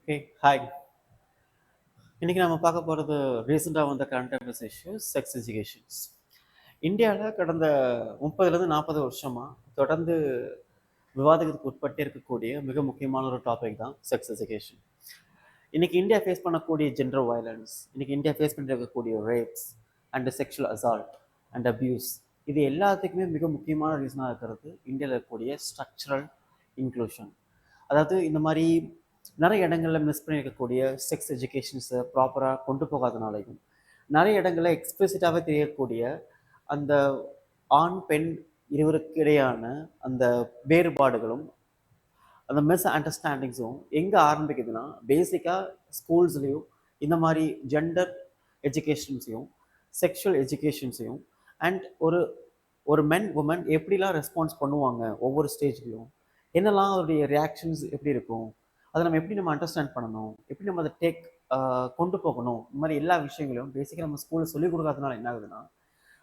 Okay, hi. இன்னைக்கு நம்ம பார்க்க போகிறது ரீசெண்டாக வந்த current affairs issues sex educations. இந்தியாவில் கடந்த 30லேருந்து 40 வருஷமாக தொடர்ந்து விவாதத்துக்கு உட்பட்டு இருக்கக்கூடிய மிக முக்கியமான ஒரு டாபிக் தான் செக்ஸ் எஜுகேஷன். இன்னைக்கு இந்தியா ஃபேஸ் பண்ணக்கூடிய ஜெண்டர் வயலன்ஸ், இன்னைக்கு இந்தியா ஃபேஸ் பண்ணிட்டு இருக்கக்கூடிய rapes and sexual assault and abuse, இது எல்லாத்துக்குமே மிக முக்கியமான ரீசனாக இருக்கிறது இந்தியாவில் இருக்கக்கூடிய ஸ்ட்ரக்சரல் இன்க்ளூஷன். அதாவது இந்த மாதிரி நிறைய இடங்களில் மிஸ் பண்ணியிருக்கக்கூடிய செக்ஸ் எஜுகேஷன்ஸை ப்ராப்பராக கொண்டு போகாதனாலையும், நிறைய இடங்களில் எக்ஸ்பிளிசிட்டாகவே தெரியக்கூடிய அந்த ஆண் பெண் இருவருக்கு இடையான அந்த வேறுபாடுகளும் அந்த மிஸ் அண்டர்ஸ்டாண்டிங்ஸும் எங்கே ஆரம்பிக்குதுன்னா, பேசிக்காக ஸ்கூல்ஸ்லேயும் இந்த மாதிரி ஜெண்டர் எஜுகேஷன்ஸையும் செக்ஷுவல் எஜுகேஷன்ஸையும் அண்ட் ஒரு ஒரு மென் உமன் எப்படிலாம் ரெஸ்பான்ஸ் பண்ணுவாங்க ஒவ்வொரு ஸ்டேஜ்லையும், என்னெல்லாம் அவருடைய ரியாக்ஷன்ஸ் எப்படி இருக்கும், அதை நம்ம அண்டர்ஸ்டாண்ட் பண்ணணும், எப்படி நம்ம அதை கொண்டு போகணும், இந்த மாதிரி எல்லா விஷயங்களையும் பேசிக்காக நம்ம ஸ்கூலில் சொல்லிக் கொடுக்காதனால என்ன ஆகுதுன்னா,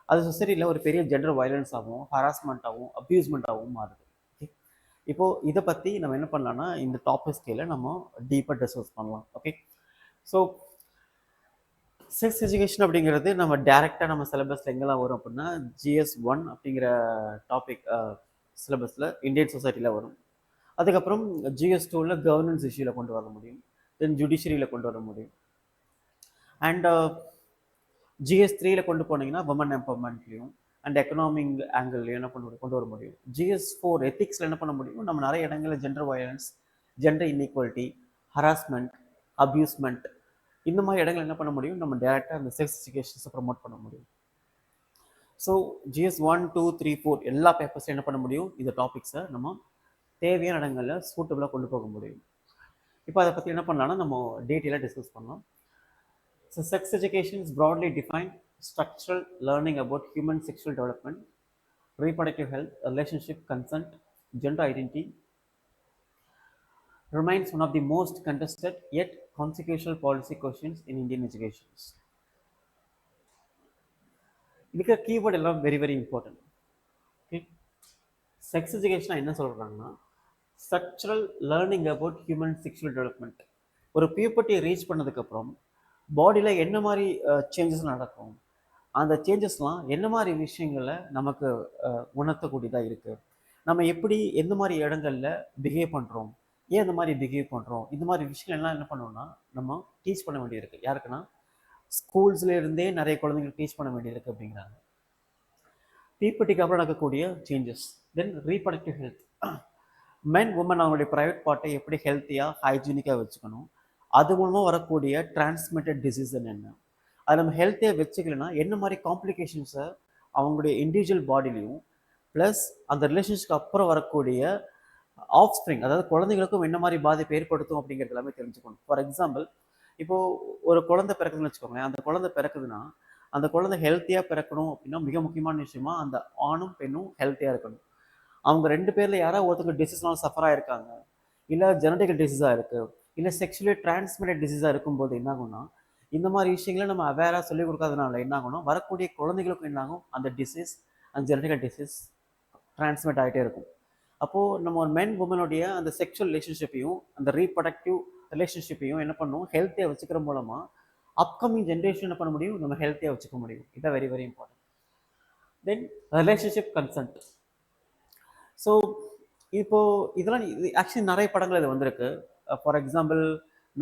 அது சொசைட்டியில் ஒரு பெரிய ஜெண்டர் வயலன்ஸாகவும் ஹராஸ்மெண்ட்டாகவும் அப்யூஸ்மெண்ட்டாகவும் மாறுது. ஓகே, இப்போது இதை பற்றி நம்ம என்ன பண்ணலாம்னா, இந்த டாபிக் ஸ்கேல நம்ம டீப்பாக டிஸ்கஸ் பண்ணலாம். ஓகே, ஸோ செக்ஸ் எஜுகேஷன் அப்படிங்கிறது நம்ம டேரெக்டாக நம்ம சிலபஸில் எங்கெல்லாம் வரும் அப்படின்னா, GS1 அப்படிங்கிற டாபிக் சிலபஸில் இந்தியன் சொசைட்டியில் வரும். அதுக்கப்புறம் GS2வில் கவர்னன்ஸ் இஷ்யூவில் கொண்டு வர முடியும், தென் ஜுடிஷியரியில் கொண்டு வர முடியும், அண்ட் GS3யில் கொண்டு போனீங்கன்னா உமன் எம்பவர்மெண்ட்லையும் அண்ட் எக்கனாமிக் ஆங்கிள்லையும் என்ன கொண்டு வர முடியும். GS4 எத்திக்ஸில் என்ன பண்ண முடியும், நம்ம நிறைய இடங்களில் gender violence, gender inequality, harassment, abusement, இந்த மாதிரி இடங்கள் என்ன பண்ண முடியும், நம்ம டேரெக்டாக அந்த செக்ஸ் எஜுகேஷன்ஸை ப்ரமோட் பண்ண முடியும். ஸோ GS1, 2, 3, 4 எல்லா பேப்பர்ஸையும் என்ன பண்ண முடியும், இந்த டாபிக்ஸை நம்ம தேவையான இடங்களில் சூட்டபுளாக கொண்டு போக முடியும். இப்போ அதை பற்றி என்ன பண்ணலாம்னா, நம்ம டீட்டெயிலாக டிஸ்கஸ் பண்ணலாம். So sex education is broadly defined structural learning about human sexual development, reproductive health, relationship, consent, gender identity, remains one of the most contested yet consequential policy questions in Indian education. இதுக்கு keyword எல்லாம் very very important. Okay, sex எஜுகேஷனாக என்ன சொல்கிறாங்கன்னா, structural learning about human sexual development. ஒரு பியூபர்ட்டியை reach பண்ணதுக்கப்புறம் பாடியில் என்ன மாதிரி சேஞ்சஸ் நடக்கும், அந்த சேஞ்சஸ்லாம் என்ன மாதிரி விஷயங்களை நமக்கு உணர்த்தக்கூடியதாக இருக்குது, நம்ம எப்படி எந்த மாதிரி இடங்களில் பிஹேவ் பண்ணுறோம், ஏன் இந்த மாதிரி பிஹேவ் பண்ணுறோம், இந்த மாதிரி விஷயங்கள் எல்லாம் என்ன பண்ணோம்னா நம்ம டீச் பண்ண வேண்டியிருக்கு. யாருக்குன்னா, ஸ்கூல்ஸ்லேருந்தே நிறைய குழந்தைங்களுக்கு டீச் பண்ண வேண்டியிருக்கு அப்படிங்கிறாங்க. பியூபர்ட்டிக்கு அப்புறம் நடக்கக்கூடிய சேஞ்சஸ், தென் ரீப்ரொடக்டிவ் ஹெல்த், மென் உமன் அவங்களுடைய ப்ரைவேட் பார்ட்டை எப்படி ஹெல்த்தியாக ஹைஜீனிக்காக வச்சுக்கணும், அது மூலமாக வரக்கூடிய டிரான்ஸ்மிட்டட் டிசீஸ் என்ன, அதை நம்ம ஹெல்த்தியாக வச்சுக்கலன்னா என்ன மாதிரி காம்ப்ளிகேஷன்ஸை அவங்களுடைய இண்டிவிஜுவல் பாடிலையும் ப்ளஸ் அந்த ரிலேஷன்ஷிப்க்கு அப்புறம் வரக்கூடிய ஆஃப் ஸ்ப்ரிங், அதாவது குழந்தைங்களுக்கும் என்ன மாதிரி பாதிப்பு ஏற்படுத்தும் அப்படிங்கிறது எல்லாமே தெரிஞ்சுக்கணும். ஃபார் எக்ஸாம்பிள், இப்போது ஒரு குழந்தை பிறக்குதுன்னு வச்சுக்கோங்களேன். அந்த குழந்தை பிறக்குதுன்னா அந்த குழந்தை ஹெல்த்தியாக பிறக்கணும் அப்படின்னா மிக முக்கியமான விஷயமா அந்த ஆணும் பெண்ணும் ஹெல்த்தியாக இருக்கணும். அவங்க ரெண்டு பேரில் யாராவது ஒருத்தங்க டிசீஸ்னால சஃபர் ஆகிருக்காங்க, இல்லை ஜெனடிக்கல் டிசீஸாக இருக்குது, இல்லை செக்ஷுவலி டிரான்ஸ்மிட்டட் டிசீஸாக இருக்கும்போது என்ன ஆகும்னா, இந்த மாதிரி விஷயங்களை நம்ம அவேராக சொல்லிக் கொடுக்காதனால என்ன ஆகும்னா, வரக்கூடிய குழந்தைகளுக்கும் என்ன ஆகும், அந்த டிசீஸ் அந்த ஜெனடிக்கல் டிசீஸ் டிரான்ஸ்மிட் ஆகிட்டே இருக்கும். அப்போது நம்ம ஒரு மென் உமனுடைய அந்த செக்ஷுவல் ரிலேஷன்ஷிப்பையும் அந்த ரீப்ரொடக்டிவ் ரிலேஷன்ஷிப்பையும் என்ன பண்ணணும், ஹெல்த்தியாக வச்சுக்கிற மூலமாக அப்கமிங் ஜென்ரேஷன் என்ன பண்ண முடியும், நம்ம ஹெல்த்தியாக வச்சுக்க முடியும். இதான் வெரி வெரி இம்பார்ட்டன்ட். தென் ரிலேஷன்ஷிப் கன்சென்ட். ஸோ இப்போது இதெல்லாம் ஆக்சுவலி நிறைய படங்கள் இது வந்திருக்கு. ஃபார் எக்ஸாம்பிள்,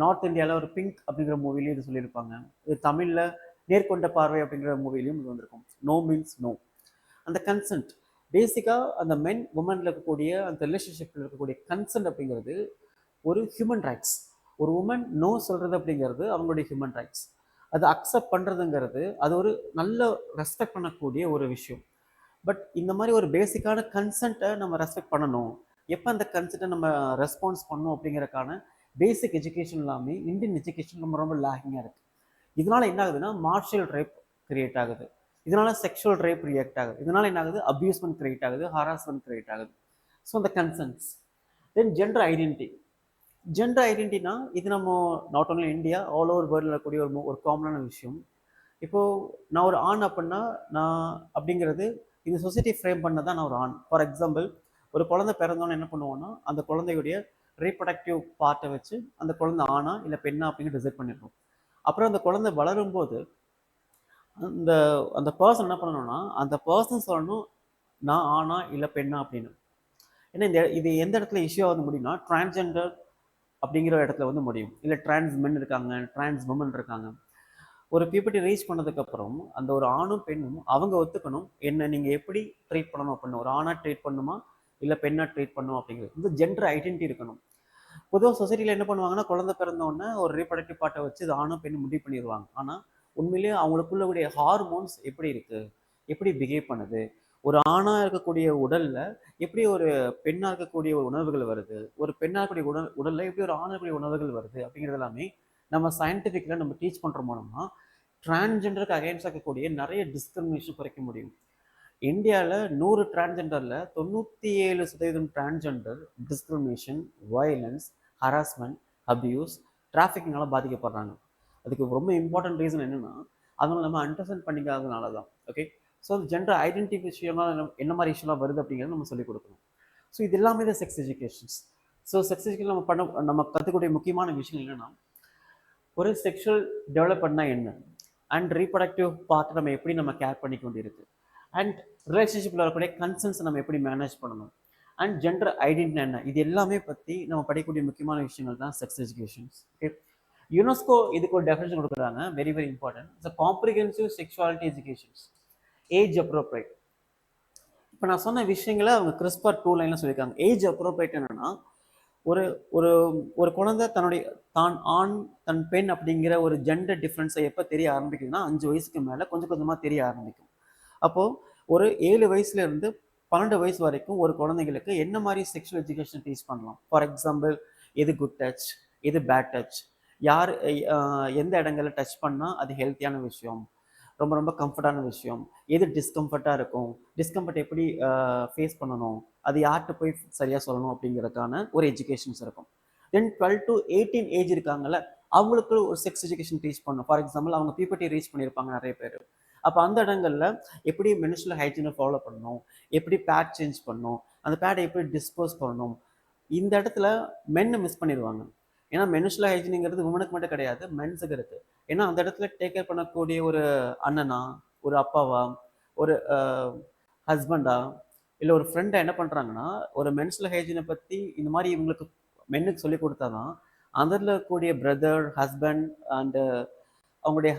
நார்த் இந்தியாவில் ஒரு பிங்க் அப்படிங்கிற மூவிலையும் இது சொல்லியிருப்பாங்க. இது தமிழில் நேர்கொண்ட பார்வை அப்படிங்கிற மூவிலையும் இது வந்திருக்கும். No means no. அந்த கன்சென்ட் பேசிக்காக அந்த மென் உமனில் இருக்கக்கூடிய அந்த ரிலேஷன்ஷிப்பில் இருக்கக்கூடிய கன்சென்ட் அப்படிங்கிறது ஒரு ஹியூமன் ரைட்ஸ். ஒரு உமன் நோ சொல்கிறது அப்படிங்கிறது அவங்களுடைய ஹியூமன் ரைட்ஸ். அதை அக்செப்ட் பண்ணுறதுங்கிறது அது ஒரு நல்ல ரெஸ்பெக்ட் பண்ணக்கூடிய ஒரு விஷயம். பட் இந்த மாதிரி ஒரு பேசிக்கான கன்சென்ட்டை நம்ம ரெஸ்பெக்ட் பண்ணணும், எப்போ அந்த கன்சென்ட்டை நம்ம ரெஸ்பான்ஸ் பண்ணணும் அப்படிங்கிறதுக்கான பேசிக் எஜுகேஷன் எல்லாமே இந்தியன் எஜுகேஷன் ரொம்ப ரொம்ப லேகிங்காக இருக்குது. இதனால் என்ன ஆகுதுன்னா, மார்ஷியல் ரேப் கிரியேட் ஆகுது, இதனால் செக்ஷுவல் ரேப் ரியாக்ட் ஆகுது, இதனால் என்ன ஆகுது, அப்யூஸ்மெண்ட் கிரியேட் ஆகுது, ஹராஸ்மெண்ட் கிரியேட் ஆகுது. ஸோ அந்த கன்சென்ட்ஸ். தென் ஜெண்டர் ஐடென்டிட்டி. ஜெண்டர் ஐடென்டிட்டினா இது நம்ம not only India, all over வேர்ல்டில் இருக்கக்கூடிய ஒரு காமனான விஷயம். இப்போது நான் ஒரு ஆண் அப்படின்னா நான் அப்படிங்கிறது இந்த சொசைட்டி ஃப்ரேம் பண்ண தான் நான் ஒரு ஆண். ஃபார் எக்ஸாம்பிள், ஒரு குழந்தை பிறந்தோன்னு என்ன பண்ணுவோன்னா, அந்த குழந்தையுடைய ரீப்ரொடக்டிவ் பார்ட்டை வச்சு அந்த குழந்தை ஆணா இல்லை பெண்ணா அப்படின்னு டிசைட் பண்ணிடுறோம். அப்புறம் அந்த குழந்தை வளரும்போது அந்த அந்த பர்சன் என்ன பண்ணணும்னா அந்த பர்சன் சொல்லணும் நான் ஆணா இல்லை பெண்ணா அப்படின்னு. ஏன்னா இது எந்த இடத்துல இஷ்யூ ஆக முடியும்னா டிரான்ஸ்ஜெண்டர் அப்படிங்கிற இடத்துல வந்து முடியும். இல்லை டிரான்ஸ் மென் இருக்காங்க, டிரான்ஸ் உமன் இருக்காங்க. ஒரு பியூபர்ட்டி ரீச் பண்ணதுக்கப்புறம் அந்த ஒரு ஆணும் பெண்ணும் அவங்க ஒத்துக்கணும் என்ன நீங்கள் எப்படி ட்ரீட் பண்ணணும் அப்படின்னு. ஒரு ஆணாக ட்ரீட் பண்ணுமா இல்லை பெண்ணாக ட்ரீட் பண்ணும் அப்படிங்கிறது இந்த ஜெண்டர் ஐடென்டிட்டி இருக்கணும். பொதுவாக சொசைட்டியில் என்ன பண்ணுவாங்கன்னா குழந்தை பிறந்தோடனே ஒரு ரீப்ரொடக்டிவ் பார்ட்டை வச்சு இது ஆணும் பெண்ணும் முடிவு பண்ணிடுவாங்க. ஆனால் உண்மையிலேயே அவங்களுக்குள்ளக்கூடிய ஹார்மோன்ஸ் எப்படி இருக்குது, எப்படி பிஹேவ் பண்ணுது, ஒரு ஆணாக இருக்கக்கூடிய உடலில் எப்படி ஒரு பெண்ணாக இருக்கக்கூடிய ஒரு உணர்வுகள் வருது, ஒரு பெண்ணாக இருக்கக்கூடிய உடலில் எப்படி ஒரு ஆணாக இருக்கக்கூடிய உணர்வுகள் வருது அப்படிங்கிறது எல்லாமே நம்ம சயின்டிஃபிக்கில் நம்ம டீச் பண்ணுற மூலமா டிரான்ஸ்ஜெண்டருக்கு அகைன்ஸ்டாக இருக்கக்கூடிய நிறைய டிஸ்கிரிமினேஷன் குறைக்க முடியும். இந்தியாவில் 100 டிரான்ஸ்ஜெண்டரில் 97% transgender discrimination, violence, harassment, abuse, டிராஃபிக்கிங்கால பாதிக்கப்படுறாங்க. அதுக்கு ரொம்ப இம்பார்ட்டன்ட் ரீசன் என்னென்னா அதனால நம்ம அண்டர்ஸ்டாண்ட் பண்ணிக்காததுனால தான். ஓகே, ஸோ அந்த ஜெண்டர் ஐடென்டிட்டி விஷயம்லாம் என்ன மாதிரி இஷ்யூலாம் வருது அப்படிங்கிறது நம்ம சொல்லிக் கொடுக்கணும். ஸோ இது எல்லாமே தான் sex educations. So sex education நம்ம கற்றுக்கூடிய முக்கியமான விஷயம் என்னென்னா ஒரு செக்ஷுவல் டெவலப்மெண்ட்னா என்ன, அண்ட் ரீப்ரொடக்டிவ் பார்ட் நம்ம எப்படி நம்ம கேர் பண்ணி கொண்டிருக்கு, அண்ட் ரிலேஷன்ஷிப்பில் வரக்கூடிய கன்சர்ன்ஸ் நம்ம எப்படி மேனேஜ் பண்ணணும், அண்ட் ஜெண்டர் ஐடென்டிட்டி என்ன, இது எல்லாமே பற்றி நம்ம படிக்கக்கூடிய முக்கியமான விஷயங்கள் தான் செக்ஸ் எஜுகேஷன்ஸ். ஓகே, யுனெஸ்கோ இதுக்கு ஒரு டெஃபினேஷன் கொடுக்குறாங்க, very very important. It's comprehensive sexuality educations, age appropriate. இப்போ நான் சொன்ன விஷயங்களை அவங்க கிறிஸ்பர் 2 லைன்ல சொல்லியிருக்காங்க. ஏஜ் அப்ரோப்ரியேட் என்னன்னா ஒரு ஒரு ஒரு குழந்தை தான் ஆண் தன் பெண் அப்படிங்கிற ஒரு ஜெண்டர் டிஃப்ரென்ஸை எப்போ தெரிய ஆரம்பிக்குதுன்னா 5 வயசுக்கு மேலே கொஞ்சம் கொஞ்சமாக தெரிய ஆரம்பிக்கும். அப்போது ஒரு 7 வயசுலேருந்து 12 வயசு வரைக்கும் ஒரு குழந்தைங்களுக்கு என்ன மாதிரி செக்ஷுவல் எஜுகேஷன் டீச் பண்ணலாம். ஃபார் எக்ஸாம்பிள், எது குட் டச், எது பேட் டச், யார் எந்த இடங்களில் டச் பண்ணால் அது ஹெல்த்தியான விஷயம், ரொம்ப ரொம்ப கம்ஃபர்டான விஷயம், எது டிஸ்கம்ஃபர்ட்டாக இருக்கும், டிஸ்கம்ஃபர்ட் எப்படி ஃபேஸ் பண்ணணும், அது யார்கிட்ட போய் சரியாக சொல்லணும் அப்படிங்கிறதுக்கான ஒரு எஜுகேஷன்ஸ் இருக்கும். தென் 12 to 18 ஏஜ் இருக்காங்கல்ல அவங்களுக்கு ஒரு செக்ஸ் எஜுகேஷன் டீச் பண்ணணும். ஃபார் எக்ஸாம்பிள், அவங்க பியூபர்ட்டி ரீச் பண்ணியிருப்பாங்க நிறைய பேர். அப்போ அந்த இடங்களில் எப்படி மென்ஸ்ட்ரல் ஹைஜீனை ஃபாலோ பண்ணணும், எப்படி பேட் சேஞ்ச் பண்ணணும், அந்த பேடை எப்படி டிஸ்போஸ் பண்ணணும், இந்த இடத்துல மென்னு மிஸ் பண்ணிடுவாங்க. ஏன்னா மென்ஸ்ட்ரல் ஹைஜீனுங்கிறது உமனுக்கு மட்டும் கிடையாது, மென்ஸுக்கு இருக்குது. ஏன்னா அந்த இடத்துல டேக் கேர் பண்ணக்கூடிய ஒரு அண்ணனா, ஒரு அப்பாவா, ஒரு ஹஸ்பண்டா, இல்லை ஒரு ஃப்ரெண்டை என்ன பண்ணுறாங்கன்னா ஒரு மென்ஸ்ட்ரல் ஹைஜீனை பற்றி இந்த மாதிரி இவங்களுக்கு மென்னுக்கு சொல்லி கொடுத்தா தான் அதில் இருக்கக்கூடிய பிரதர், ஹஸ்பண்ட் அண்டு அவங்களுடைய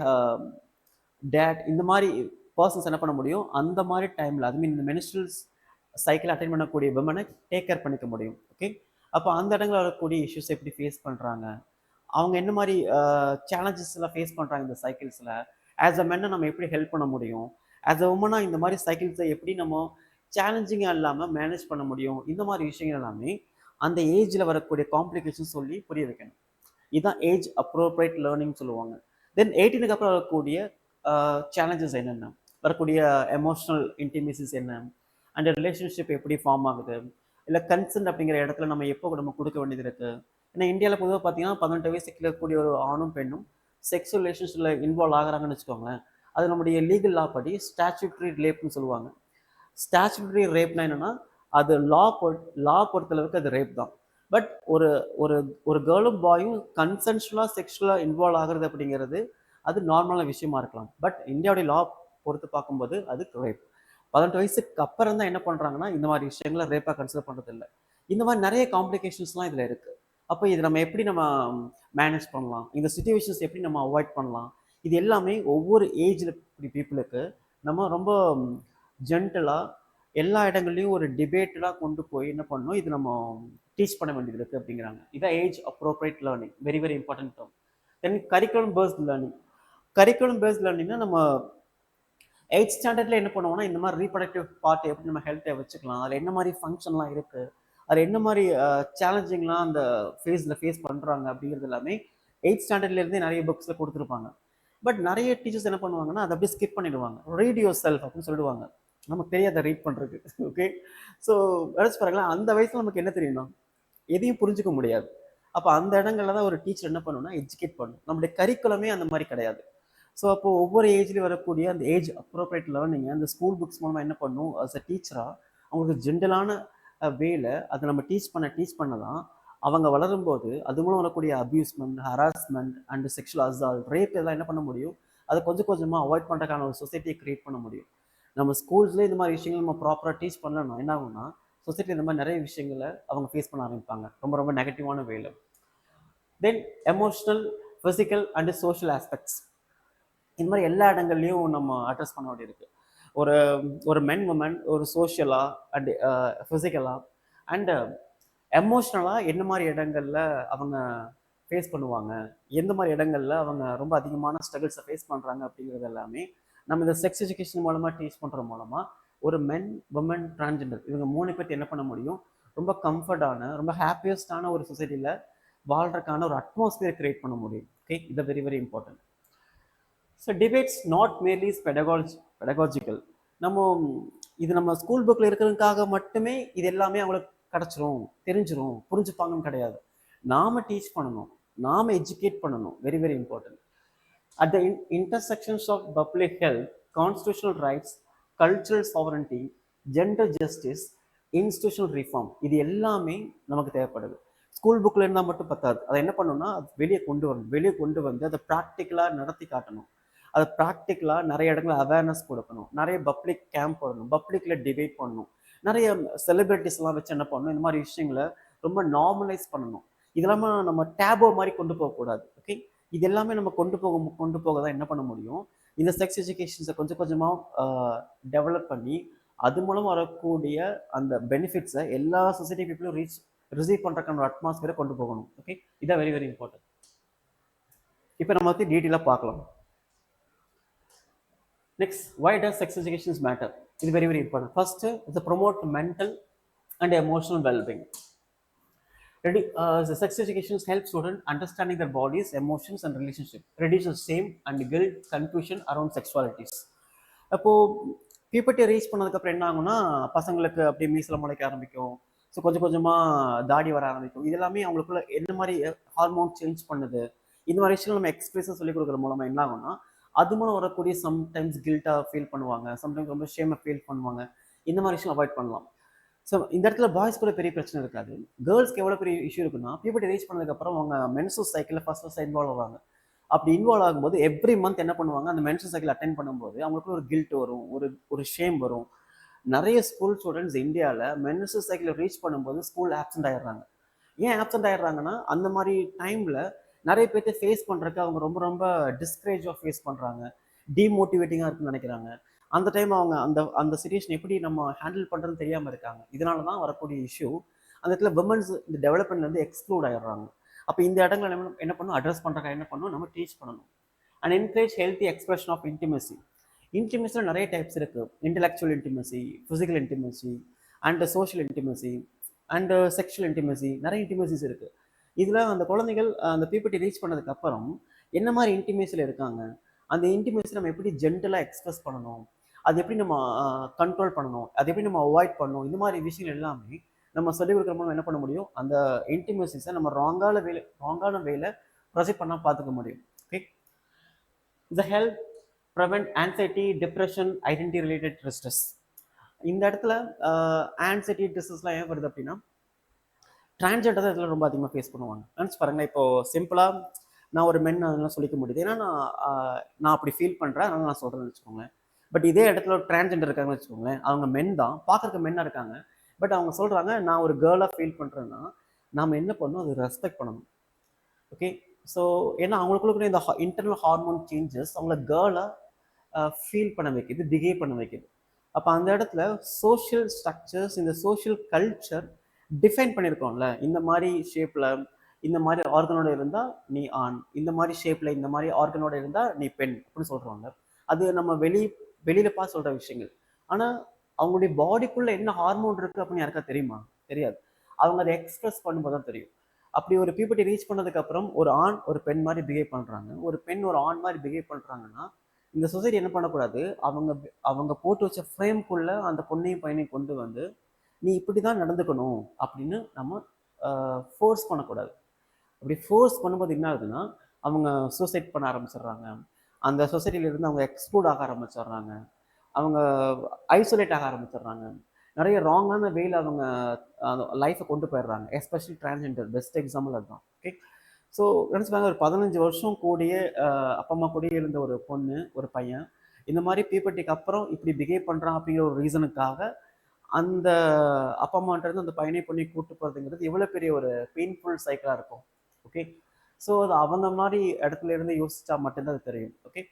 டேட் இந்த மாதிரி பர்சன்ஸ் என்ன பண்ண முடியும் அந்த மாதிரி டைமில், அது மீன் இந்த மென்ஸ்ட்ரல் சைக்கிள் அட்டைன் பண்ணக்கூடிய விமனை டேக் கேர் பண்ணிக்க முடியும். ஓகே, அப்போ அந்த இடங்களில் வரக்கூடிய இஷ்யூஸ் எப்படி ஃபேஸ் பண்ணுறாங்க, அவங்க என்ன மாதிரி சேலஞ்சஸ் எல்லாம் ஃபேஸ் பண்ணுறாங்க இந்த சைக்கிள்ஸில், ஆஸ் அ மென்னை நம்ம எப்படி ஹெல்ப் பண்ண முடியும், ஆஸ் அ உமனாக இந்த மாதிரி சைக்கிள்ஸை எப்படி நம்ம சேலஞ்சிங்காக இல்லாமல் மேனேஜ் பண்ண முடியும், இந்த மாதிரி விஷயங்கள் எல்லாமே அந்த ஏஜில் வரக்கூடிய காம்ப்ளிகேஷன் சொல்லி புரிய வைக்கணும். இதுதான் ஏஜ் அப்ரோப்ரியேட் லேர்னிங் சொல்லுவாங்க. தென் 18க்கு அப்புறம் வரக்கூடிய சேலஞ்சஸ் என்னென்ன, வரக்கூடிய எமோஷனல் இன்டிமேசிஸ் என்ன, அண்ட் ரிலேஷன்ஷிப் எப்படி ஃபார்ம் ஆகுது, இல்லை கன்சென்ட் அப்படிங்கிற இடத்துல நம்ம எப்போ நம்ம கொடுக்க வேண்டியது இருக்குது. ஏன்னா இந்தியாவில் பொதுவாக பார்த்தீங்கன்னா 18 வயசுக்கு இருக்கக்கூடிய ஒரு ஆணும் பெண்ணும் செக்ஸுவல் ரிலேஷன்ஷிப்பில் இன்வால்வ் ஆகிறாங்கன்னு வச்சுக்கோங்களேன். அது நம்முடைய லீகல் லா படி ஸ்டாச்சுட்டரி ரேப்னு சொல்லுவாங்க. ஸ்டாச்சுட்டரி ரேப்னா என்னென்னா அது லா பொறுத்தளவுக்கு அது ரேப் தான். பட் ஒரு ஒரு ஒரு கேர்ளும் பாயும் கன்சென்ஷுவலாக செக்ஷுவலாக இன்வால்வ் ஆகிறது அப்படிங்கிறது அது நார்மலான விஷயமா இருக்கலாம். பட் இந்தியாவுடைய லா பொறுத்து பார்க்கும்போது அது ரேப். 18 வயசுக்கு அப்புறம் தான் என்ன பண்ணுறாங்கன்னா இந்த மாதிரி விஷயங்களை ரேப்பாக கன்சிடர் பண்ணுறது இல்லை. இந்த மாதிரி நிறைய காம்ப்ளிகேஷன்ஸ்லாம் இதில் இருக்குது. அப்போ இது நம்ம எப்படி நம்ம மேனேஜ் பண்ணலாம், இந்த சுச்சுவேஷன்ஸ் எப்படி நம்ம அவாய்ட் பண்ணலாம், இது எல்லாமே ஒவ்வொரு ஏஜில் பீப்புளுக்கு நம்ம ரொம்ப ஜென்டலாக எல்லா இடங்கள்லையும் ஒரு டிபேட்டடாக கொண்டு போய் என்ன பண்ணணும், இது நம்ம டீச் பண்ண வேண்டியது இருக்குது அப்படிங்கிறாங்க. இதான் age appropriate learning, very very important term. Then curriculum based learning. Curriculum based லேர்னிங்னா நம்ம 8th ஸ்டாண்டர்டில் என்ன பண்ணுவோம்னா இந்த மாதிரி ரீப்ரொடக்டிவ் பார்ட் எப்படி நம்ம ஹெல்த்தை வச்சுக்கலாம், அதில் என்ன மாதிரி ஃபங்க்ஷன்லாம் இருக்குது, அதில் என்ன மாதிரி சேலஞ்சிங்லாம் அந்த ஃபேஸ் பண்ணுறாங்க அப்படிங்கிறது எல்லாமே 8th ஸ்டாண்டர்ட்லேருந்தே நிறைய புக்ஸில் கொடுத்துருப்பாங்க. பட் நிறைய டீச்சர்ஸ் என்ன பண்ணுவாங்கன்னா அதை அப்படியே ஸ்கிப் பண்ணிடுவாங்க. ரீட் யுவர் செல்ஃப் அப்படின்னு சொல்லிடுவாங்க, நமக்கு தெரியாத ரீட் பண்ணுறதுக்கு. ஓகே, ஸோ நினச்சி பாருங்களேன், அந்த வயசில் நமக்கு என்ன தெரியணும், எதையும் புரிஞ்சுக்க முடியாது. அப்போ அந்த இடங்கள்ல தான் ஒரு டீச்சர் என்ன பண்ணணும்னா எஜுகேட் பண்ணணும். நம்மளுடைய கரிக்குலமே அந்த மாதிரி கிடையாது. ஸோ அப்போது ஒவ்வொரு ஏஜ்லேயும் வரக்கூடிய அந்த ஏஜ் அப்ரோப்ரியேட் லேர்னிங்கை அந்த ஸ்கூல் புக்ஸ் மூலமாக என்ன பண்ணணும், அஸ் அ டீச்சராக அவங்களுக்கு ஜென்ரலான வேல அதை நம்ம டீச் பண்ண தான் அவங்க வளரும்போது அது மூலம் வரக்கூடிய abusement, harassment and sexual assault, rape இதெல்லாம் என்ன பண்ண முடியும், அதை கொஞ்சம் கொஞ்சமாக அவாய்ட் பண்ணுறதுக்கான ஒரு சொசைட்டியை கிரியேட் பண்ண முடியும். நம்ம ஸ்கூல்ஸ்லேயே இந்த மாதிரி விஷயங்கள் நம்ம ப்ராப்பராக டீச் பண்ணலன்னா என்ன ஆகும்னா, சொசைட்டி இந்த மாதிரி நிறைய விஷயங்களை அவங்க ஃபேஸ் பண்ண ஆரம்பிப்பாங்க, ரொம்ப ரொம்ப நெகட்டிவான வேலை. Then emotional, physical and social aspects, இந்த மாதிரி எல்லா இடங்கள்லையும் நம்ம அட்ரஸ் பண்ண வேண்டியிருக்கு. ஒரு ஒரு மென் உமன் ஒரு சோஷியலாக அண்ட் ஃபிசிக்கலாக அண்டு எமோஷ்னலாக என்ன மாதிரி இடங்கள்ல அவங்க ஃபேஸ் பண்ணுவாங்க, எந்த மாதிரி இடங்கள்ல அவங்க ரொம்ப அதிகமான ஸ்ட்ரகிள்ஸை ஃபேஸ் பண்ணுறாங்க அப்படிங்கிறது எல்லாமே நம்ம இந்த செக்ஸ் எஜுகேஷன் மூலமாக டீச் பண்ணுற மூலமாக ஒரு மென் உமன் டிரான்ஜெண்டர் இவங்க 3 பேர்த்து என்ன பண்ண முடியும், ரொம்ப கம்ஃபர்டான ரொம்ப ஹாப்பியஸ்டான ஒரு சொசைட்டியில் வாழ்றதுக்கான ஒரு அட்மாஸ்பியர் கிரியேட் பண்ண முடியும். ஓகே, இது very very important. So debates not Marley pedagogical. நம்ம இது நம்ம ஸ்கூல் புக்கில் இருக்கிறதுக்காக மட்டுமே இது எல்லாமே அவங்களுக்கு கிடச்சிரும், தெரிஞ்சிரும், புரிஞ்சுப்பாங்கன்னு கிடையாது. நாம் டீச் பண்ணணும், நாம் எஜுகேட் பண்ணணும், very very important. At the intersections of public health, constitutional rights, cultural sovereignty, gender justice, institutional reform, இது எல்லாமே நமக்கு தேவைப்படுது. ஸ்கூல் புக்கில் இருந்தால் மட்டும் பத்தாது, அதை என்ன பண்ணணும்னா அது வெளியே கொண்டு வரணும், வெளியே கொண்டு வந்து அதை ப்ராக்டிக்கலாக நடத்தி காட்டணும். அதை ப்ராக்டிக்கலாக நிறைய இடங்களில் அவேர்னஸ் கொடுக்கணும், நிறைய பப்ளிக் கேம்ப் போடணும், பப்ளிக்கில் டிபேட் பண்ணணும், நிறைய செலிபிரிட்டிஸ்லாம் வச்சு என்ன பண்ணணும், இந்த மாதிரி விஷயங்களை ரொம்ப நார்மலைஸ் பண்ணணும். இதெல்லாமே நம்ம டேபோ மாதிரி கொண்டு போகக்கூடாது. ஓகே, இது எல்லாமே நம்ம கொண்டு போக தான் என்ன பண்ண முடியும், இந்த செக்ஸ் எஜுகேஷன்ஸை கொஞ்சம் கொஞ்சமாக டெவலப் பண்ணி அது மூலம் வரக்கூடிய அந்த பெனிஃபிட்ஸை எல்லா சொசைட்டி பீப்புளும் ரிசீவ் பண்ணுறக்கான ஒரு அட்மாஸ்பியரை கொண்டு போகணும். ஓகே, இதான் வெரி வெரி இம்பார்ட்டன்ட். இப்போ நம்ம வந்து டீட்டெயிலாக பார்க்கலாம். Next, why does sex education matter? It's very very important. First, to promote mental and emotional well-being. The sex education helps students understanding their bodies, emotions and relationship, reduces shame and guilt, confusion around sexualities. அப்போ puberty reach பண்ணதுக்கப்புறம் என்ன ஆகும்னா பசங்களுக்கு அப்படியே மீசில் முளைக்க ஆரம்பிக்கும், so கொஞ்சம் கொஞ்சமாக தாடி வர ஆரம்பிக்கும். இது எல்லாமே அவங்களுக்குள்ள என்ன மாதிரி ஹார்மோன் சேஞ்ச் பண்ணுது, இந்த மாதிரி விஷயங்கள் நம்ம எக்ஸ்பிரஸாக சொல்லிக் கொடுக்குற மூலமாக என்ன ஆகும்னா அது மூலம் வரக்கூடிய சம்டைம்ஸ் கில்ட்டாக ஃபீல் பண்ணுவாங்க, சம்டைம்ஸ் ரொம்ப ஷேமை ஃபீல் பண்ணுவாங்க. இந்த மாதிரி விஷயம் அவாய்ட் பண்ணலாம். ஸோ இந்த இடத்துல பாய்ஸ் கூட பெரிய பிரச்சனை இருக்காது. கேர்ள்ஸ்க்கு எவ்வளோ பெரிய இஷ்யூ இருக்குன்னா, பியூபர்ட்டி ரீச் பண்ணதுக்கப்புறம் அவங்க மென்ஸ்ட்ரல் சைக்கிளில் ஃபர்ஸ்ட் இன்வால்வ் ஆவாங்க. அப்படி இன்வால்வ் ஆகும்போது எவ்ரி மந்த் என்ன பண்ணுவாங்க, அந்த மென்ஸ்ட்ரல் சைக்கிள் அட்டென்ட் பண்ணும்போது அவங்களுக்கு ஒரு கில்ட் வரும், ஒரு ஷேம் வரும். நிறைய ஸ்கூல் ஸ்டூடெண்ட்ஸ் இந்தியாவில் மென்ஸ்ட்ரல் சைக்கிளை ரீச் பண்ணும்போது ஸ்கூல் ஆப்சென்ட் ஆயிடுறாங்க. ஏன் ஆப்சென்ட் ஆயிடுறாங்கன்னா, அந்த மாதிரி டைமில் நிறைய பேர்த்த ஃபேஸ் பண்ணுறதுக்கு அவங்க ரொம்ப ரொம்ப டிஸ்கரேஜாக ஃபேஸ் பண்ணுறாங்க, டிமோட்டிவேட்டிங்காக இருக்குன்னு நினைக்கிறாங்க. அந்த டைம் அவங்க அந்த அந்த சிச்சுவேஷன் எப்படி நம்ம ஹேண்டில் பண்ணுறதுன்னு தெரியாமல் இருக்காங்க. இதனால தான் வரக்கூடிய இஷ்யூ அந்த இடத்துல விமன்ஸ் இந்த டெவலப்மெண்ட்லேருந்து எக்ஸ்க்ளூட் ஆகிடுறாங்க. அப்போ இந்த இடங்களை என்ன பண்ணணும், அட்ரஸ் பண்ணுறதுக்காக என்ன பண்ணணும், நம்ம டீச் பண்ணணும். And encourage healthy expression of intimacy. இன்டிமசியில் நிறைய டைப்ஸ் இருக்குது. Intellectual intimacy, physical intimacy and social intimacy and sexual intimacy, நிறைய இன்டிமசிஸ் இருக்குது. இதில் அந்த குழந்தைகள் அந்த பியூபர்ட்டி ரீச் பண்ணதுக்கப்புறம் என்ன மாதிரி இன்டிமேசியில் இருக்காங்க, அந்த இன்டிமேசி நம்ம எப்படி ஜென்டலாக எக்ஸ்பிரஸ் பண்ணணும், அது எப்படி நம்ம கண்ட்ரோல் பண்ணணும், அது எப்படி நம்ம அவாய்ட் பண்ணணும், இந்த மாதிரி விஷயங்கள் எல்லாமே நம்ம சொல்லிக் கொடுக்குற மூலம் என்ன பண்ண முடியும், அந்த இன்டிமேசிஸை நம்ம ராங்கான வேலை ப்ரொஜெக்ட் பண்ணால் பார்த்துக்க முடியும். Okay, the help prevent anxiety, depression, identity related stress. இந்த இடத்துல ஆன்சைட்டி டிஸ்ட்ரெஸ்லாம் ஏன் வருது அப்படின்னா, டிரான்ஸ்ஜெண்டர் தான் இதில் ரொம்ப அதிகமாக ஃபேஸ் பண்ணுவாங்க. நினச்சி பாருங்களேன், இப்போது சிம்பிளாக நான் ஒரு மென் அதெல்லாம் சொல்லிக்க முடியுது, ஏன்னா நான் அப்படி ஃபீல் பண்ணுறேன், அதனால் நான் சொல்கிறேன்னு வச்சுக்கோங்களேன். பட் இதே இடத்துல ஒரு டிரான்ஸ்ஜெண்டர் இருக்காங்கன்னு வச்சுக்கோங்களேன், அவங்க மென் தான், பார்க்குறக்கு மென்னாக இருக்காங்க, பட் அவங்க சொல்கிறாங்க நான் ஒரு கேர்ளாக ஃபீல் பண்ணுறேன்னா நாம் என்ன பண்ணணும், அது ரெஸ்பெக்ட் பண்ணணும். ஓகே, ஸோ ஏன்னா அவங்களுக்குள்ள இந்த இன்டர்னல் ஹார்மோன் சேஞ்சஸ் அவங்கள கேர்ளாக ஃபீல் பண்ண வைக்கிது, பிஹேவ் பண்ண வைக்கிது. அப்போ அந்த இடத்துல சோஷியல் ஸ்ட்ரக்சர்ஸ், இந்த சோஷியல் கல்ச்சர் டிஃபைன் பண்ணியிருக்கோம்ல, இந்த மாதிரி ஷேப்பில் இந்த மாதிரி ஆர்கனோட இருந்தால் நீ ஆண், இந்த மாதிரி ஷேப்பில் இந்த மாதிரி ஆர்கனோட இருந்தால் நீ பெண் அப்படின்னு சொல்கிறாங்க. அது நம்ம வெளியில் பார்த்து சொல்கிற விஷயங்கள். ஆனால் அவங்களுடைய பாடிக்குள்ளே என்ன ஹார்மோன் இருக்குது அப்படின்னு யாருக்கா தெரியுமா? தெரியாது. அவங்க அதை எக்ஸ்பிரஸ் பண்ணும்போது தான் தெரியும். அப்படி ஒரு பியூபர்ட்டி ரீச் பண்ணதுக்கப்புறம் ஒரு ஆண் ஒரு பெண் மாதிரி பிஹேவ் பண்ணுறாங்க, ஒரு பெண் ஒரு ஆண் மாதிரி பிஹேவ் பண்ணுறாங்கன்னா இந்த சொசைட்டி என்ன பண்ணக்கூடாது, அவங்க போட்டு வச்ச ஃப்ரேம்குள்ளே அந்த பொண்ணையும் பையனையும் கொண்டு வந்து நீ இப்படி தான் நடந்துக்கணும் அப்படின்னு நம்ம ஃபோர்ஸ் பண்ணக்கூடாது. அப்படி ஃபோர்ஸ் பண்ணும்போது என்ன ஆகுதுன்னா அவங்க சூசைட் பண்ண ஆரம்பிச்சிடுறாங்க, அந்த சொசைட்டியிலேருந்து அவங்க எக்ஸ்க்ளூட் ஆக ஆரம்பிச்சிடுறாங்க, அவங்க ஐசோலேட் ஆக ஆரம்பிச்சிடுறாங்க. நிறைய ராங்கான வேல அவங்க லைஃப்பை கொண்டு போயிடுறாங்க. எஸ்பெஷலி டிரான்ஸ்ஜெண்டர் பெஸ்ட் எக்ஸாம்பிள் அதுதான். ஓகே. ஸோ நினச்சிப்பாங்க, ஒரு 15 வருஷம் கூடயே அப்பா அம்மா கூடயே இருந்த ஒரு பொண்ணு ஒரு பையன் இந்த மாதிரி பீப்பர்ட்டிக்கு அப்புறம் இப்படி பிஹேவ் பண்ணுறான் அப்படிங்கிற ஒரு ரீசனுக்காக அந்த அப்பா அம்மான்றது அந்த பையனை பொண்ணை கூட்டு போகிறதுங்கிறது எவ்வளோ பெரிய ஒரு பெயின்ஃபுல் சைக்கிளாக இருக்கும். ஓகே. ஸோ அது அவங்க மாதிரி இடத்துல இருந்து யோசிச்சா மட்டும்தான் அது தெரியும். ஓகே.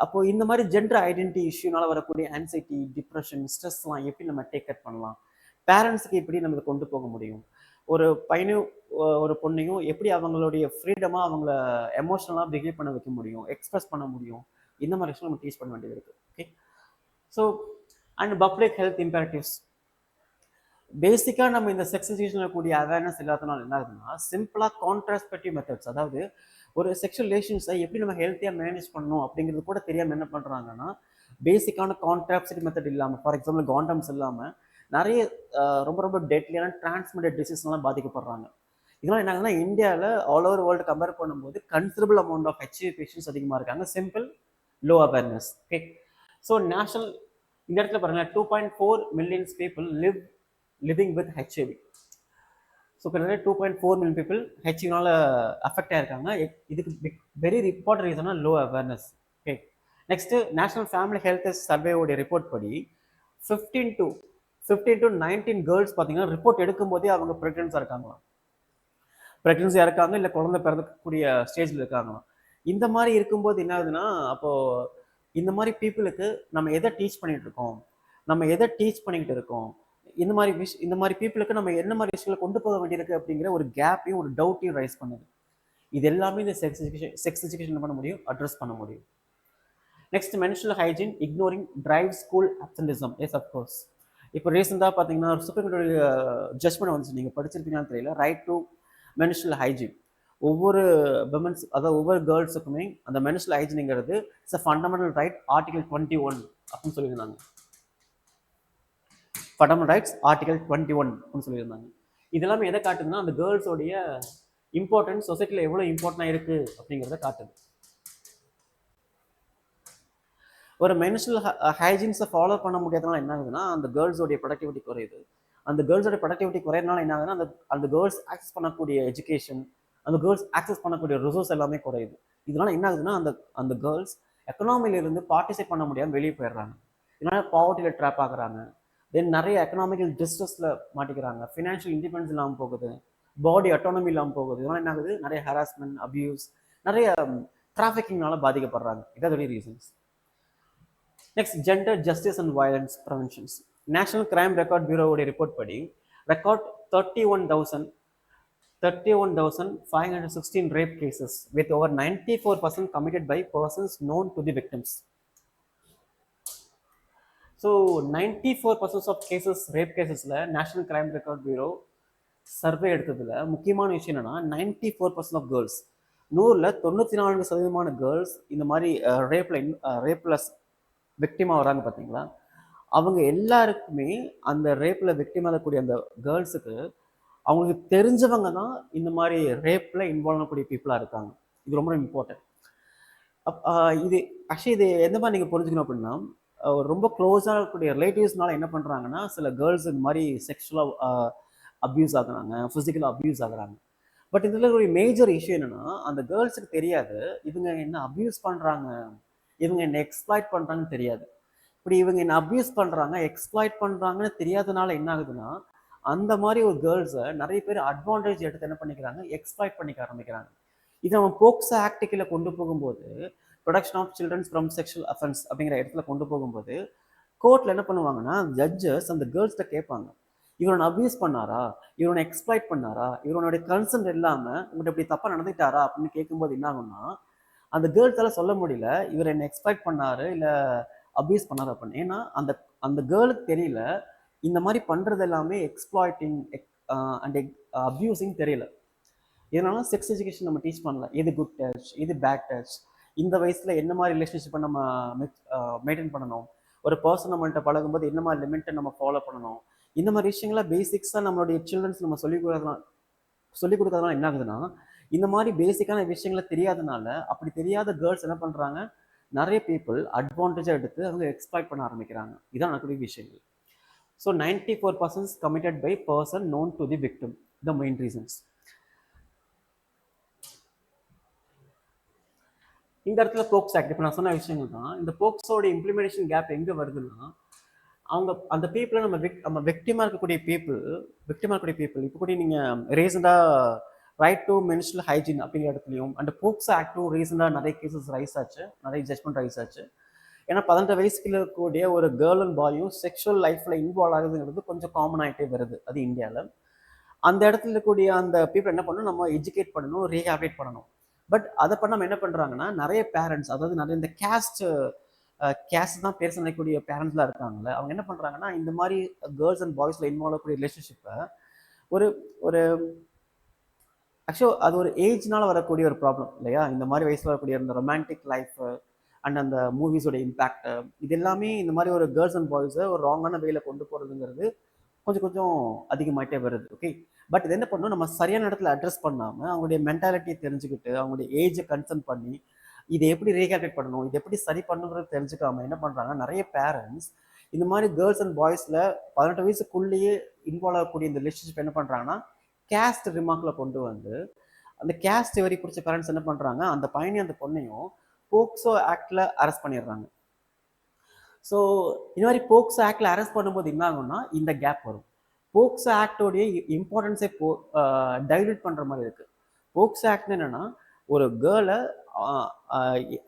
அப்போ இந்த மாதிரி ஜெண்டர் ஐடென்டிட்டி இஷ்யூனால வரக்கூடிய ஆன்சைட்டி, டிப்ரெஷன், ஸ்ட்ரெஸ்லாம் எப்படி நம்ம டேக் அட் பண்ணலாம், பேரண்ட்ஸுக்கு எப்படி நம்ம கொண்டு போக முடியும், ஒரு பையனையும் ஒரு பொண்ணையும் எப்படி அவங்களுடைய ஃப்ரீடமாக அவங்கள எமோஷனலாக பிஹேவ் பண்ண வைக்க முடியும், எக்ஸ்பிரஸ் பண்ண முடியும், இந்த மாதிரி விஷயம் நம்ம டீச் பண்ண வேண்டியது இருக்குது. Okay. So and public health imperatives, பேசிக்காக நம்ம இந்த செக்ஸ் எஜுகேஷனில் கூடிய அவேர்னஸ் இல்லாதனால என்ன ஆகுதுன்னா, சிம்பிளாக கான்ட்ராஸ்பெக்டிவ் மெத்தட்ஸ், அதாவது ஒரு செக்ஷுவல் ரிலேஷன்ஸை எப்படி நம்ம ஹெல்த்தியாக மேனேஜ் பண்ணணும் அப்படிங்கிறது கூட தெரியாமல் என்ன பண்ணுறாங்கன்னா, பேசிக்கான கான்ட்ராப்சிவ் மெத்தட் இல்லாமல், ஃபார் எக்ஸாம்பிள் காண்டம்ஸ் இல்லாமல் நிறைய ரொம்ப ரொம்ப டெட்லியான டிரான்ஸ்மிட்டட் டிசீஸ்லாம் பாதிக்கப்படுறாங்க. இதெல்லாம் என்ன ஆகுதுன்னா, இந்தியாவில் ஆல் ஓவர் வேர்ல்டு கம்பேர் பண்ணும்போது considerable amount of HIV patients அதிகமாக இருக்காங்க. Simple low awareness. Okay. So national இந்த இடத்துல பாருங்கள், 2.4 millions people living with HIV. So கிட்டத்தட்ட 2.4 மில்லியன் பீப்புள் ஹெச்ஐவினால அஃபெக்ட் ஆயிருக்காங்க. இதுக்கு வெரி இம்பார்ட்டன்ட் ரீசனா low awareness. Okay. Next national family health சர்வேவோடைய ரிப்போர்ட் படி 15 to 19 கேர்ள்ஸ் பார்த்தீங்கன்னா ரிப்போர்ட் எடுக்கும்போதே அவங்க ப்ரெக்னென்ஸாக இருக்காங்களாம். ப்ரெக்னென்சியாக இருக்காங்க, இல்லை குழந்தை பிறக்கக்கூடிய ஸ்டேஜில் இருக்காங்களாம். இந்த மாதிரி இருக்கும்போது என்ன ஆகுதுன்னா, அப்போது இந்த மாதிரி பீப்புளுக்கு நம்ம எதை டீச் பண்ணிகிட்டு இருக்கோம், நம்ம எதை டீச் பண்ணிக்கிட்டு இருக்கோம், இந்த மாதிரி பீப்புளுக்கு நம்ம என்ன மாதிரி விஷயங்களை கொண்டு போக வேண்டியிருக்கு அப்படிங்கிற ஒரு கேப்பையும் ஒரு டவுட்டையும் ரைஸ் பண்ணுது. இது எல்லாமே இந்த செக்ஸ் எஜுகேஷன் பண்ண முடியும், அட்ரஸ் பண்ண முடியும். Next menstrual hygiene ignoring drive school absenteeism. Yes of course. இப்போ ரீசெண்டாக பார்த்தீங்கன்னா சுப்ரீம் கோர்ட்டுடைய ஜட்ஜ்மெண்ட் வந்துச்சு, நீங்கள் படிச்சிருப்பீங்கன்னு தெரியல, ரைட் டு மென்ஸ்ட்ரல் ஹைஜீன். ஒவ்வொரு விமன்ஸ், அதாவது ஒவ்வொரு கேர்ள்ஸுக்குமே அந்த மென்ஸ்ட்ரல் ஹைஜீனுங்கிறது it's a fundamental right, article 21 அப்படின்னு சொல்லியிருந்தாங்க. ஃபண்டமெண்டல் ரைட்ஸ் ஆர்டிகல் 21 அப்படின்னு சொல்லியிருந்தாங்க. இதெல்லாமே எதை காட்டுதுன்னா, அந்த கேர்ள்ஸோடைய இம்பார்ட்டன்ஸ் சொசைட்டியில் எவ்வளோ இம்பார்ட்டண்டாக இருக்குது அப்படிங்கிறத காட்டுது. ஒரு மென்ஸ்ட்ரல் ஹைஜீன்ஸை ஃபாலோ பண்ண முடியாதனால என்ன ஆகுதுன்னா, அந்த கேர்ள்ஸோடைய ப்ரொடக்டிவிட்டி குறையுது. அந்த கேர்ள்ஸோட ப்ரொடக்டிவிட்டி குறையறதுனால என்ன ஆகுதுன்னா, அந்த கேர்ள்ஸ் ஆக்சஸ் பண்ணக்கூடிய எஜுகேஷன், அந்த கேர்ள்ஸ் ஆக்சஸ் பண்ணக்கூடிய ரிசோர்ஸ் எல்லாமே குறையுது. இதனால என்ன ஆகுதுன்னா, அந்த கேர்ள்ஸ் எக்கனாமிலிருந்து பார்ட்டிசிபேட் பண்ண முடியாமல் வெளியே போயிடுறாங்க. இதனால பாவர்ட்டியில் ட்ராப் ஆகுறாங்க. தென் நிறைய எக்கனாமிக்கல் டிஸ்ட்ரெஸில் மாட்டிக்கிறாங்க. ஃபினான்ஷியல் இண்டிபெண்டன்ஸ் இல்லாமல் போகுது, பாடி அட்டானமி இல்லாமல் போகுது. இதனால என்ன ஆகுது, நிறைய ஹராஸ்மெண்ட், அபியூஸ், நிறைய டிராஃபிக்கிங்னால பாதிக்கப்படுறாங்க. இதோடைய reasons. Next, gender justice and violence preventions. National crime record பியூரோவுடைய ரிப்போர்ட் படி record 31,516 rape cases with over 94% committed by persons known to the victims. So 94% of cases, rape casesல national crime record bureau survey எடுத்ததுல முக்கியமான விஷயம் என்னன்னா, 94% of girls, 100ல் 94% girls இந்த மாதிரி ரேப்ல விக்டிமாக வராங்க பார்த்தீங்களா. அவங்க எல்லாருக்குமே அந்த ரேப்பில் விக்டிம் ஆகக்கூடிய அந்த கேர்ள்ஸுக்கு அவங்களுக்கு தெரிஞ்சவங்க தான் இந்த மாதிரி ரேப்பில் இன்வால்வ் ஆகக்கூடிய பீப்புளாக இருக்காங்க. இது ரொம்ப இம்பார்ட்டன்ட். இது ஆக்சுவலி இது எந்த மாதிரி நீங்கள் புரிஞ்சுக்கணும் அப்படின்னா, ரொம்ப க்ளோஸாக இருக்கக்கூடிய ரிலேட்டிவ்ஸ்னால என்ன பண்ணுறாங்கன்னா, சில கேர்ள்ஸ் இந்த மாதிரி செக்ஷுவலாக அப்யூஸ் ஆகுறாங்க, ஃபிசிக்கலாக அப்யூஸ் ஆகுறாங்க. பட் இதில் ஒரு மேஜர் இஷ்யூ என்னென்னா, அந்த கேர்ள்ஸுக்கு தெரியாது இவங்க என்ன அப்யூஸ் பண்ணுறாங்க, இவங்க என்ன எக்ஸ்ப்ளாய்ட் பண்ணுறாங்கன்னு தெரியாது. இப்படி இவங்க என்ன அப்யூஸ் பண்ணுறாங்க, எக்ஸ்ப்ளாய்ட் பண்ணுறாங்கன்னு தெரியாதனால என்ன ஆகுதுன்னா, அந்த மாதிரி ஒரு கேர்ள்ஸை நிறைய பேர் அட்வான்டேஜ் எடுத்து என்ன பண்ணிக்கிறாங்க, எக்ஸ்ப்ளாய்ட் பண்ணிக்க ஆரம்பிக்கிறாங்க. இதை நம்ம போக்சோ ஆக்ட் கீழே கொண்டு போகும்போது, protection of children's from sexual offence அப்படிங்கிற இடத்துல கொண்டு போகும்போது, கோர்ட்டில் என்ன பண்ணுவாங்கன்னா, ஜட்ஜஸ் அந்த கேர்ள்ஸ்கிட்ட கேட்பாங்க, இவனை அப்யூஸ் பண்ணாரா, இவனை எக்ஸ்ப்ளாய்ட் பண்ணாரா, இவனுடைய கன்சென்ட் இல்லாமல் உங்கள்கிட்ட இப்படி தப்பாக நடந்துட்டாரா அப்படின்னு கேட்கும்போது என்ன ஆகும்னா, அந்த கேர்ள்ஸால சொல்ல முடியல இவர் என்னை எக்ஸ்ப்ளாய்ட் பண்ணாரு இல்லை அப்யூஸ் பண்ணாரு அப்படின்னு. ஏன்னா அந்த கேர்ளுக்கு தெரியல இந்த மாதிரி பண்ணுறது எல்லாமே எக்ஸ்ப்ளாய்டிங் அண்ட் அப்யூசிங் தெரியல. இதனால செக்ஸ் எஜுகேஷன் நம்ம டீச் பண்ணல. எது குட் டச், எது பேட் டச், இந்த வயசில் என்ன மாதிரி ரிலேஷன்ஷிப்பை நம்ம மெயின்டைன் பண்ணணும், ஒரு பர்சன் நம்மள்கிட்ட பழகும்போது என்ன மாதிரி லிமிட்டை நம்ம ஃபாலோ பண்ணணும், இந்த மாதிரி விஷயங்கள பேசிக்ஸாக நம்மளுடைய சில்ட்ரன்ஸ் நம்ம சொல்லிக் கொடுக்கறதுனால என்ன ஆகுதுன்னா, இந்த மாதிரி பேசிக்கான விஷயங்களை தெரியாதனால அப்படி தெரியாத கேர்ள்ஸ் என்ன பண்ணுறாங்க, நிறைய பீப்புள் அட்வான்டேஜாக எடுத்து அவங்க எக்ஸ்ப்ளாய்ட் பண்ண ஆரம்பிக்கிறாங்க. இதான் நடக்கக்கூடிய விஷயங்கள். So 94% committed by person known to the victim, the main reasons. இந்த இடத்துல போக்ஸ் ஆக்ட் இப்போ நான் சொன்ன விஷயங்கள் தான். இந்த போக்ஸோட இம்ப்ளிமெண்டேஷன் கேப் எங்கே வருதுன்னா, அவங்க அந்த பீப்புளை நம்ம விக்டிமாக இருக்கக்கூடிய பீப்புள் இப்போ கூட நீங்கள் ரீசெண்டாக ரைட் டு மென்ஸ்ட்ரல் ஹைஜீன் அப்படிங்கிற இடத்துலையும் அந்த போக்ஸ் ஆக்டும் ரீசெண்டாக நிறைய கேசஸ் ரைஸ் ஆச்சு, நிறைய ஜட்மெண்ட் ரைஸ் ஆச்சு. ஏன்னா 18 வயசுக்குள்ள இருக்கக்கூடிய ஒரு கேர்ள் அண்ட் பாயும் செக்ஷுவல் லைஃப்பில் இன்வால்வ் ஆகுதுங்கிறது கொஞ்சம் காமன் ஆகிட்டே வருது அது இந்தியாவில். அந்த இடத்துல இருக்கக்கூடிய அந்த பீப்புள் என்ன பண்ணணும், நம்ம எஜுகேட் பண்ணணும், ரீஹாபிலேட் பண்ணணும். பட் அதை பண்ண நம்ம என்ன பண்ணுறாங்கன்னா, நிறைய பேரண்ட்ஸ், அதாவது நிறைய இந்த கேஸ்ட் தான் பேர் சொல்லக்கூடிய பேரண்ட்ஸ்லாம் இருக்காங்கல்ல, அவங்க என்ன பண்ணுறாங்கன்னா, இந்த மாதிரி கேர்ள்ஸ் அண்ட் பாய்ஸில் இன்வால்வ் ஆகக்கூடிய ரிலேஷன்ஷிப்பை ஒரு ஒரு ஆக்சுவலாக அது ஒரு ஏஜ்னால வரக்கூடிய ஒரு ப்ராப்ளம் இல்லையா. இந்த மாதிரி வயசில் வரக்கூடிய அந்த ரொமான்டிக் லைஃப் அண்ட் அந்த மூவிஸோட இம்பேக்ட், இது எல்லாமே இந்த மாதிரி ஒரு கேர்ள்ஸ் அண்ட் பாய்ஸை ஒரு ராங்கான வேல கொண்டு போகிறதுங்கிறது கொஞ்சம் கொஞ்சம் அதிகமாகிட்டே வருது. ஓகே, பட் இது என்ன பண்ணணும், நம்ம சரியான இடத்துல அட்ரஸ் பண்ணாமல் அவங்களுடைய மென்டாலிட்டியை தெரிஞ்சுக்கிட்டு அவங்களுடைய ஏஜை கன்சர்ன் பண்ணி இதை எப்படி ரீகால்குலேட் பண்ணணும், இது எப்படி சரி பண்ணுங்கிறது தெரிஞ்சுக்காம என்ன பண்ணுறாங்க, நிறைய பேரண்ட்ஸ் இந்த மாதிரி கேர்ள்ஸ் அண்ட் பாய்ஸில் 18 வயசுக்குள்ளேயே இன்வால்வ் ஆகக்கூடிய இந்த ரிலேஷன்ஷிப் என்ன பண்ணுறாங்கன்னா கேஸ்ட் ரிமார்க்கில் கொண்டு வந்து அந்த கேஸ்ட் வரி பிடிச்ச பேரண்ட்ஸ் என்ன பண்ணுறாங்க, அந்த பையனையும் அந்த பொண்ணையும் போக்சோ ஆக்டில் அரெஸ்ட் பண்ணிடுறாங்க. ஸோ இந்த மாதிரி போக்சோ ஆக்டில் அரெஸ்ட் பண்ணும்போது என்ன ஆகும்னா இந்த கேப் வரும். போக்சோ ஆக்டோடைய இம்பார்ட்டன்ஸை டைல்யூட் பண்ணுற மாதிரி இருக்குது. போக்சோ ஆக்ட்னு என்னென்னா ஒரு கேர்ளை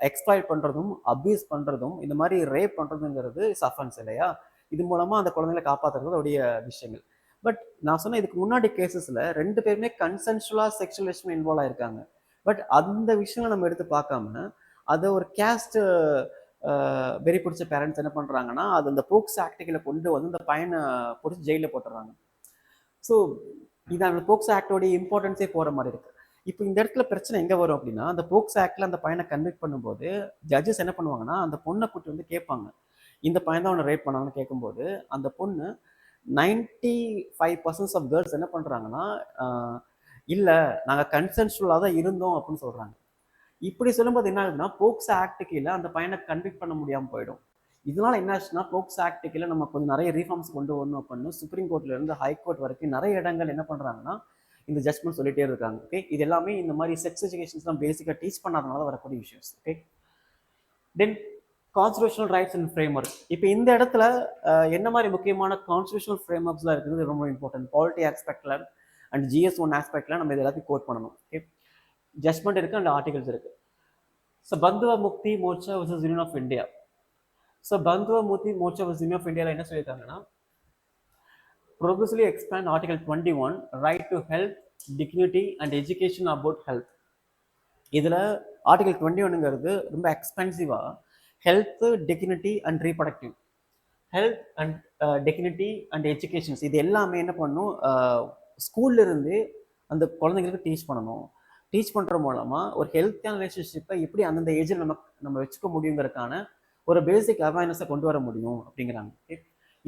எக்ஸ்ப்ளாய்ட் பண்ணுறதும் அப்யூஸ் பண்ணுறதும் இந்த மாதிரி ரேப் பண்ணுறதுங்கிறது அஃபென்ஸ் இல்லையா. இது மூலமாக அந்த குழந்தைகளை காப்பாற்றுறது உடைய விஷயங்கள். பட் நான் சொன்ன இதுக்கு முன்னாடி கேசஸில் 2 பேருமே கன்சென்சுவலாக செக்ஷுவல் ரிலேஷன் இன்வால்வ் ஆகிருக்காங்க. பட் அந்த விஷயங்களை நம்ம எடுத்து பார்க்காம அதை ஒரு கேஸ்ட் வெறி பிடிச்ச பேரண்ட்ஸ் என்ன பண்ணுறாங்கன்னா அது அந்த போக்ஸ் ஆக்டுகளை கொண்டு வந்து அந்த பையனை பிடிச்சி ஜெயிலில் போட்டுறாங்க. ஸோ இது அந்த போக்ஸ் ஆக்டோடைய இம்பார்ட்டன்ஸே போகிற மாதிரி இருக்குது. இப்போ இந்த இடத்துல பிரச்சனை எங்கே வரும் அப்படின்னா, அந்த போக்ஸ் ஆக்டில் அந்த பையனை கன்விக்ட் பண்ணும்போது ஜட்ஜஸ் என்ன பண்ணுவாங்கன்னா அந்த பொண்ணை கூட்டி வந்து கேட்பாங்க, இந்த பையன் தான் அவனை ரேப் பண்ணாங்கன்னு கேட்கும்போது அந்த பொண்ணு 95% ஆஃப் கேர்ள்ஸ் என்ன பண்ணுறாங்கன்னா இல்லை நாங்கள் கன்சென்சுவலாக தான் இருந்தோம் அப்படின்னு சொல்கிறாங்க. இப்படி சொல்லும்போது என்ன ஆகுதுன்னா போக்ஸ் ஆக்ட் கீழே அந்த பையனை கன்விக்ட் பண்ண முடியாமல் போயிடும். இதனால என்ன ஆச்சுன்னா போக்ஸ் ஆக்ட் கீழே நம்ம கொஞ்சம் நிறைய ரீஃபார்ம்ஸ் கொண்டு வரணும் அப்படின்னு சுப்ரீம் கோர்ட்ல இருந்து ஹைகோர்ட் வரைக்கும் நிறைய இடங்கள் என்ன பண்ணுறாங்கன்னா இந்த ஜட்மெண்ட் சொல்லிட்டே இருக்காங்க. ஓகே, இது எல்லாமே இந்த மாதிரி செக்ஸ் எஜுகேஷன்ஸ்லாம் பேசிக்காக டீச் பண்ணாதனால வரக்கூடிய விஷயம்ஸ். Okay, then constitutional rights and framework. இப்போ இந்த இடத்துல என்ன மாதிரி முக்கியமான கான்ஸ்டிடியூஷனல் ஃப்ரேம் ஒர்க்ஸ்லாம் இருக்குது ரொம்ப இம்பார்ட்டன்ட். பாலிட்டி ஆஸ்பெக்டில் அண்ட் GS1 ஆஸ்பெக்டில் நம்ம இது எல்லாத்தையும் கோட் பண்ணணும். ஓகே, ஜட்மெண்ட் இருக்குது அண்ட் ஆர்டிகல்ஸ் இருக்குது. So Bandhua Mukti Morcha versus Union of India. So Bandhua Mukti Morcha versus Union of இந்தியாவில் என்ன சொல்லியிருக்காங்கன்னா, progressively expand Article 21 right to health, dignity and education about health. இதில் ஆர்டிகல் 21ங்கிறது ரொம்ப எக்ஸ்பென்சிவாக health, dignity and reproductive, health and dignity and educations இது எல்லாமே என்ன பண்ணணும், ஸ்கூல்லேருந்து அந்த குழந்தைங்களுக்கு டீச் பண்ணணும். டீச் பண்ணுற மூலமாக ஒரு ஹெல்த்தியான ரிலேஷன்ஷிப்பை எப்படி அந்தந்த ஏஜில் நம்ம வச்சுக்க முடியுங்கிறதுக்கான ஒரு பேசிக் அவேர்னஸை கொண்டு வர முடியும் அப்படிங்கிறாங்க.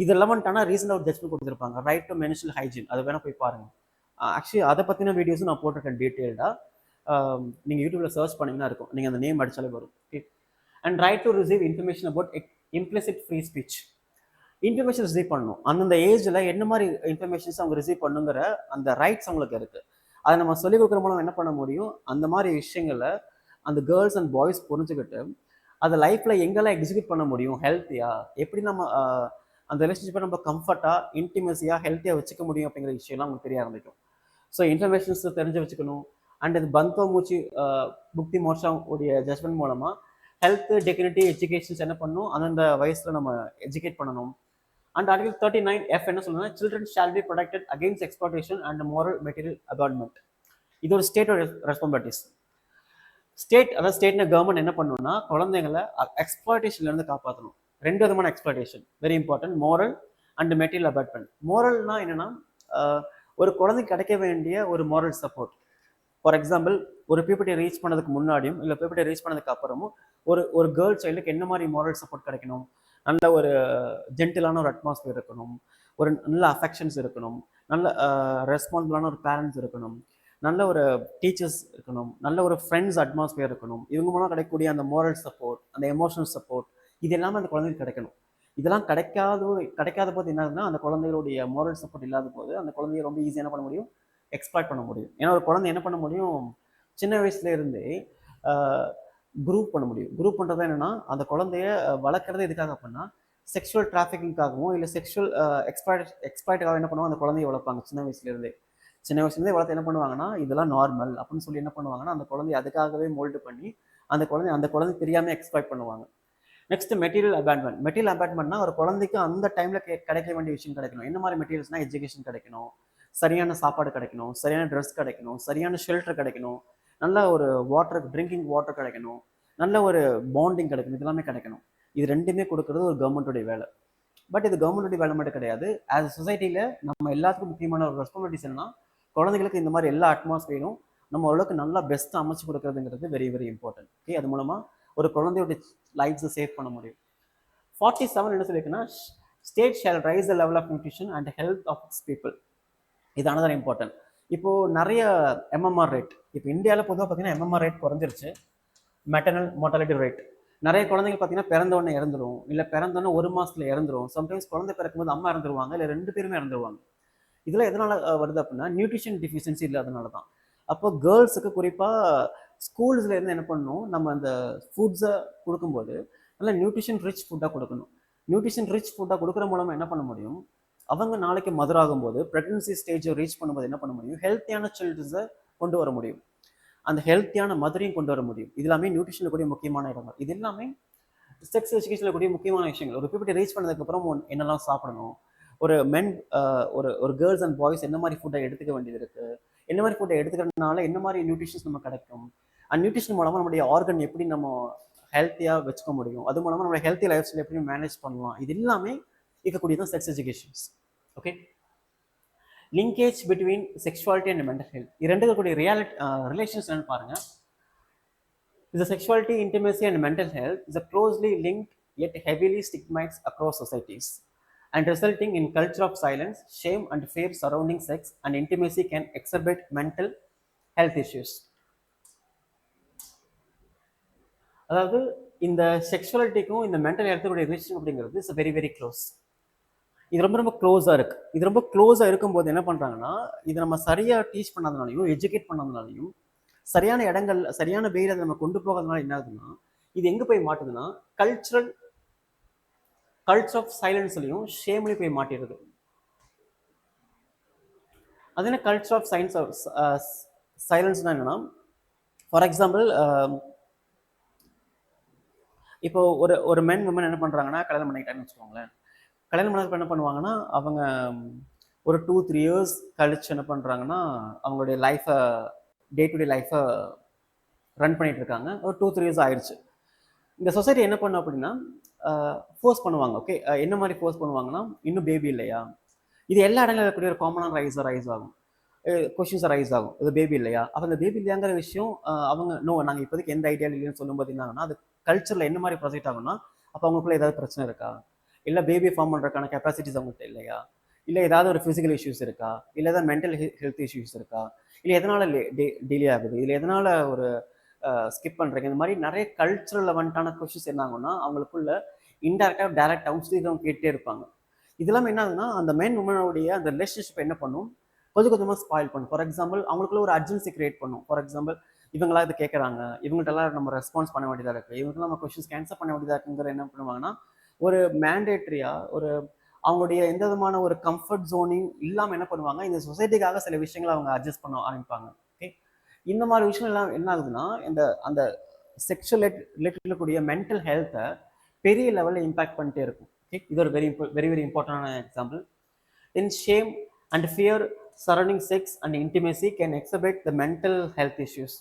இது ரெலவெண்ட்டான ரீசெண்டாக ஒரு ஜட்மெண்ட் கொடுத்துருப்பாங்க, ரைட் டு மென்ஸ்ட்ரல் ஹைஜீன். அதை வேணால் போய் பாருங்கள். ஆக்சுவலி அதை பற்றின வீடியோஸும் நான் போட்டிருக்கேன் டீட்டெயில்டாக. நீங்கள் யூடியூப்பில் சர்ச் பண்ணிங்கன்னா இருக்கும், நீங்கள் அந்த நேம் அடித்தாலே வரும். Okay, and right to receive information about implicit free speech. Information receive பண்ணணும், அந்தந்த ஏஜில் என்ன மாதிரி இன்ஃபர்மேஷன்ஸ் அவங்க ரிசீவ் பண்ணுங்கிற அந்த ரைட்ஸ் அவங்களுக்கு இருக்குது. அதை நம்ம சொல்லிக் கொடுக்குற மூலம் என்ன பண்ண முடியும், அந்த மாதிரி விஷயங்களை அந்த கேர்ள்ஸ் அண்ட் பாய்ஸ் புரிஞ்சுக்கிட்டு அதை லைஃப்பில் எங்கெல்லாம் எக்ஸிக்யூட் பண்ண முடியும், ஹெல்த்தியாக எப்படி நம்ம அந்த ரிலேஷன்ஷிப்பை நம்ம கம்ஃபர்ட்டாக, இன்டிமேசியாக, ஹெல்த்தியாக வச்சுக்க முடியும் அப்படிங்கிற விஷயம்லாம் உங்களுக்கு தெரிய ஆரம்பிக்கும். ஸோ இன்ஃபர்மேஷன்ஸ் தெரிஞ்சு வச்சுக்கணும். அண்ட் இது பந்துவ மூச்சி முக்தி மோர்ச்சா உடைய ஜட்மெண்ட் மூலமாக ஹெல்த், டிக்னிட்டி, எஜுகேஷன்ஸ் என்ன பண்ணணும், அந்தந்த வயசில் நம்ம எஜுகேட் பண்ணணும். அண்ட் ஆர்டிகல் 39F என்ன சொல்லுன்னா, children shall be protected against exploitation and moral material abandonment. இது ஒரு ஸ்டேட்டோட ரெஸ்பான்சிபிலிட்டிஸ். அதாவது ஸ்டேட்ன கவர்மெண்ட் என்ன பண்ணணும்னா குழந்தைங்களை எக்ஸ்ப்ளாய்டேஷன்லேருந்து காப்பாற்றணும். 2 விதமான exploitation very important, moral and material abandonment. மோரல்னா என்னென்னா ஒரு குழந்தைக்கு கிடைக்க வேண்டிய ஒரு மோரல் சப்போர்ட். ஃபார் எக்ஸாம்பிள், ஒரு பியூபர்ட்டி ரீச் பண்ணதுக்கு முன்னாடியும் இல்லை பியூபர்ட்டி ரீச் பண்ணதுக்கு அப்புறமும் ஒரு கேர்ள் சைல்டுக்கு என்ன மாதிரி மோரல் சப்போர்ட் கிடைக்கணும், நல்ல ஒரு ஜென்டிலான ஒரு அட்மாஸ்பியர் இருக்கணும், ஒரு நல்ல அஃபெக்ஷன்ஸ் இருக்கணும், நல்ல ரெஸ்பான்சிபிளான ஒரு பேரண்ட்ஸ் இருக்கணும், நல்ல ஒரு டீச்சர்ஸ் இருக்கணும், நல்ல ஒரு ஃப்ரெண்ட்ஸ் அட்மாஸ்பியர் இருக்கணும். இவங்க மூலம் கிடைக்கக்கூடிய அந்த மோரல் சப்போர்ட், அந்த எமோஷனல் சப்போர்ட், இது எல்லாமே அந்த குழந்தைக்கு கிடைக்கணும். இதெல்லாம் கிடைக்காத போது என்ன ஆகுதுன்னா, அந்த குழந்தைகளுடைய மோரல் சப்போர்ட் இல்லாத போது அந்த குழந்தைய ரொம்ப ஈஸியாக என்ன பண்ண முடியும், எக்ஸ்ப்ளாய்ட் பண்ண முடியும். ஏன்னா ஒரு குழந்தை என்ன பண்ண முடியும், சின்ன வயசுல இருந்தே குரூப் பண்ண முடியும். குரூப் பண்ணுறது என்னன்னா, அந்த குழந்தைய வளர்க்குறது எதுக்காக அப்படின்னா, செக்ஷுவல் டிராஃபிக்கிங்காகவும் இல்லை செக்ஷுவல் எக்ஸ்ப்ளாய்ட்டுக்காக என்ன பண்ணுவாங்க, அந்த குழந்தைய வளர்ப்பாங்க சின்ன வயசுலேருந்தே. சின்ன வயசுலேருந்தே வளர்த்து என்ன பண்ணுவாங்கன்னா, இதெல்லாம் நார்மல் அப்படின்னு சொல்லி என்ன பண்ணுவாங்கன்னா, அந்த குழந்தைய அதுக்காகவே மோல்டு பண்ணி அந்த குழந்தை தெரியாமல் எக்ஸ்ப்ளாய்ட் பண்ணுவாங்க. Next material abandonment. மெட்டீரியல் அபேண்ட்மெண்ட்னா ஒரு குழந்தைக்கு அந்த டைம்ல கிடைக்க வேண்டிய விஷயம் கிடைக்கணும். என்ன மாதிரி மெட்டீரியல்ஸ்னா, எஜுகேஷன் கிடைக்கணும், சரியான சாப்பாடு கிடைக்கணும், சரியான ட்ரெஸ் கிடைக்கணும், சரியான ஷெல்டர் கிடைக்கணும், நல்ல ஒரு வாட்டர் ட்ரிங்கிங் வாட்டர் கிடைக்கணும், நல்ல ஒரு பாண்டிங் கிடைக்கணும், இதெல்லாமே கிடைக்கணும். இது ரெண்டுமே கொடுக்கறது ஒரு கவர்மெண்ட்டுடைய வேலை. பட் இது கவர்மெண்ட்டுடைய வேலை மட்டும் கிடையாது. ஆஸ் அ சொசைட்டியில் நம்ம எல்லாத்துக்கும் முக்கியமான ஒரு ரெஸ்பான்சிபிலிட்டிஸ் என்னன்னா, குழந்தைகளுக்கு இந்த மாதிரி எல்லா அட்மாஸ்பியரும் நம்ம ஓரளவுக்கு நல்லா பெஸ்ட்டாக அமைச்சு கொடுக்கறதுங்கிறது வெரி வெரி இம்பார்ட்டன்ட். ஓகே, அது மூலமாக ஒரு குழந்தையோட லைஃப்ஸை சேவ் பண்ண முடியும். 47 என்ன சொல்லியிருக்குன்னா, state shall raise the level of nutrition and health of its people. இது அனதர் இம்பார்ட்டன்ட். இப்போது நிறைய எம்எம்ஆர் ரேட், இப்போ இந்தியாவில் பொதுவாக பார்த்தீங்கன்னா எம்எம்ஆர் ரேட் குறைஞ்சிருச்சு. மெட்டர்னல் மோர்டாலிட்டி ரேட், நிறைய குழந்தைங்க பார்த்தீங்கன்னா பிறந்தோடனே இறந்துரும், இல்லை பிறந்தோடனே 1 மாதத்துல இறந்துரும். சம்டைம்ஸ் குழந்தை பிறக்கும்போது அம்மா இறந்துருவாங்க, இல்லை 2 பேருமே இறந்துருவாங்க. இதெல்லாம் எதனால் வருது அப்படின்னா, நியூட்ரிஷன் டிஃபிஷியன்சி இல்லாதனால தான். அப்போ கேர்ள்ஸுக்கு குறிப்பாக ஸ்கூல்ஸில் இருந்து என்ன பண்ணணும், நம்ம அந்த ஃபுட்ஸை கொடுக்கும்போது நல்லா நியூட்ரிஷன் ரிச் ஃபுட்டாக கொடுக்கணும். நியூட்ரிஷன் ரிச் ஃபுட்டாக கொடுக்குற மூலமாக என்ன பண்ண முடியும், அவங்க நாளைக்கு மதர் ஆகும்போது ப்ரெக்னன்சி ஸ்டேஜை ரீச் பண்ணும்போது என்ன பண்ண முடியும், ஹெல்த்தியான சில்ட்ரன்ஸை கொண்டு வர முடியும், அந்த ஹெல்த்தியான மதரையும் கொண்டு வர முடியும். இது எல்லாமே நியூட்ரிஷனில் கூடிய முக்கியமான இடங்கள். இது எல்லாமே செக்ஸ் எஜுகேஷனில் கூடிய முக்கியமான விஷயங்கள். ஒரு பீப்புளை ரீச் பண்ணதுக்கப்புறம் என்னெல்லாம் சாப்பிடணும், ஒரு மென் ஒரு கேர்ள்ஸ் அண்ட் பாய்ஸ் என்ன மாதிரி ஃபுட்டை எடுத்துக்க வேண்டியது இருக்குது, என்ன மாதிரி ஃபுட்டை எடுத்துக்கிறதுனால என்ன மாதிரி நியூட்ரிஷன்ஸ் நம்ம கிடைக்கும், அண்ட் நியூட்ரிஷன் மூலமாக நம்மளுடைய ஆர்கன் எப்படி நம்ம ஹெல்த்தியாக வச்சுக்க முடியும், அது மூலமாக நம்மளோட ஹெல்த்தி லைஃப் ஸ்டைல் எப்படி மேனேஜ் பண்ணலாம், இது எல்லாமே இருக்கக்கூடியதான் sex educations. Okay, linkage between sexuality and mental health. இது ரெண்டு கூடிய ரிலேஷன்ஸ் என்னன்னு பாருங்க. The sexuality, intimacy, and mental health is a closely linked yet heavily stigmatized across societies, and resulting in culture of silence, shame, and fear surrounding sex and intimacy can exacerbate mental health issues. அதாவது இந்த செக்ஷுவாலிட்டிக்கும் இந்த mental ஹெல்த்துடைய relation அப்படிங்கிறது is very very close. இது ரொம்ப ரொம்ப க்ளோஸாக இருக்குது. இது ரொம்ப க்ளோஸாக இருக்கும்போது என்ன பண்ணுறாங்கன்னா, இதை நம்ம சரியாக டீச் பண்ணாதனாலையும் எஜுகேட் பண்ணாதனாலையும் சரியான இடங்கள் சரியான வேலை நம்ம கொண்டு போகிறதுனால என்ன ஆகுதுன்னா, இது எங்கே போய் மாட்டுதுன்னா, கல்ச்சர் ஆஃப் சைலன்ஸ்லையும் ஷேம்லையும் போய் மாட்டிடுது. அது என்ன கல்ச்சர் ஆஃப் சைலன்ஸ்னா என்னன்னா, ஃபார் எக்ஸாம்பிள் இப்போ ஒரு மென் உமன் என்ன பண்ணுறாங்கன்னா, கல்யாணம் பண்ணிக்கிட்டாங்கன்னு வச்சுக்கோங்களேன். கல்யாணம் பண்ணதுக்கு என்ன பண்ணுவாங்கன்னா, அவங்க ஒரு 2-3 இயர்ஸ் கழிச்சு என்ன பண்ணுறாங்கன்னா, அவங்களுடைய லைஃப்பை டே டு டே லைஃப்பை ரன் பண்ணிட்டு இருக்காங்க. ஒரு 2-3 இயர்ஸ் ஆயிடுச்சு. இந்த சொசைட்டி என்ன பண்ணும் அப்படின்னா, ஃபோர்ஸ் பண்ணுவாங்க. ஓகே, என்ன மாதிரி ஃபோர்ஸ் பண்ணுவாங்கன்னா, இன்னும் பேபி இல்லையா, இது எல்லா இடங்களில் இருக்கக்கூடிய ஒரு காமனான ரைஸ் ஆகும், கொஷின்ஸ் ரைஸ் ஆகும். இது பேபி இல்லையா, அப்போ அந்த பேபி இல்லையாங்கிற விஷயம் அவங்க நாங்கள் இப்போதைக்கு எந்த ஐடியா இல்லைன்னு சொல்லும்போது என்னாங்கன்னா, அது கல்ச்சரில் என்ன மாதிரி ப்ரொஜெக்ட் ஆகும்னா, அப்போ அவங்களுக்குள்ள ஏதாவது பிரச்சனை இருக்கா, இல்லை பேபி ஃபார்ம் பண்ணுறதுக்கான கெப்பாசிட்டிஸ் அவங்கள்ட்ட இல்லையா, இல்லை ஏதாவது ஒரு ஃபிசிக்கல் இஷ்யூஸ் இருக்கா, இல்லை ஏதாவது மென்டல் ஹெல்த் இஷ்யூஸ் இருக்கா, இல்லை எதனால் டிலே ஆகுது, இல்லை எதனால் ஒரு ஸ்கிப் பண்ணுறீங்க, இந்த மாதிரி நிறைய கல்ச்சுரல் லெவன்ட்டான கொஷின்ஸ் என்ன ஆகும்னா, அவங்களுக்குள்ள இன்டெரக்டாக டேரெக்டாகவும் ஸ்ரீதம் கேட்டே இருப்பாங்க. இதெல்லாம் என்ன ஆகுதுன்னா, அந்த மென் உமனுடைய அந்த ரிலேஷன்ஷிப் என்ன பண்ணும், கொஞ்சம் கொஞ்சமாக ஸ்பாயில் பண்ணும். ஃபார் எக்ஸாம்பிள் அவங்களுக்குள்ள ஒரு அர்ஜென்சி கிரியேட் பண்ணும். ஃபார் எக்ஸாம்பிள் இவங்களாம் இது கேட்குறாங்க, இவங்கள்ட்டெல்லாம் நம்ம ரெஸ்பான்ஸ் பண்ண வேண்டியதாக இருக்குது, இவங்கெல்லாம் நம்ம கொஷின்ஸ் கேன்சல் பண்ண வேண்டியதாக இருக்குங்கிற என்ன பண்ணுவாங்கன்னா, ஒரு மேண்டேட்ரியாக ஒரு அவங்களுடைய எந்த விதமான ஒரு கம்ஃபர்ட் ஜோனிங் இல்லாமல் என்ன பண்ணுவாங்க, இந்த சொசைட்டிக்காக சில விஷயங்களை அவங்க அட்ஜஸ்ட் பண்ண ஆரம்பிப்பாங்க. ஓகே, இந்த மாதிரி விஷயம் எல்லாம் என்ன ஆகுதுன்னா, அந்த செக்ஷுவல் ரிலேட்டட் கூடிய மென்டல் ஹெல்த்தை பெரிய லெவலில் இம்பாக்ட் பண்ணிட்டே இருக்கும். ஓகே, இது ஒரு வெரி வெரி இம்பார்ட்டன்டான example. Then shame and fear surrounding sex and intimacy can exacerbate the mental health issues.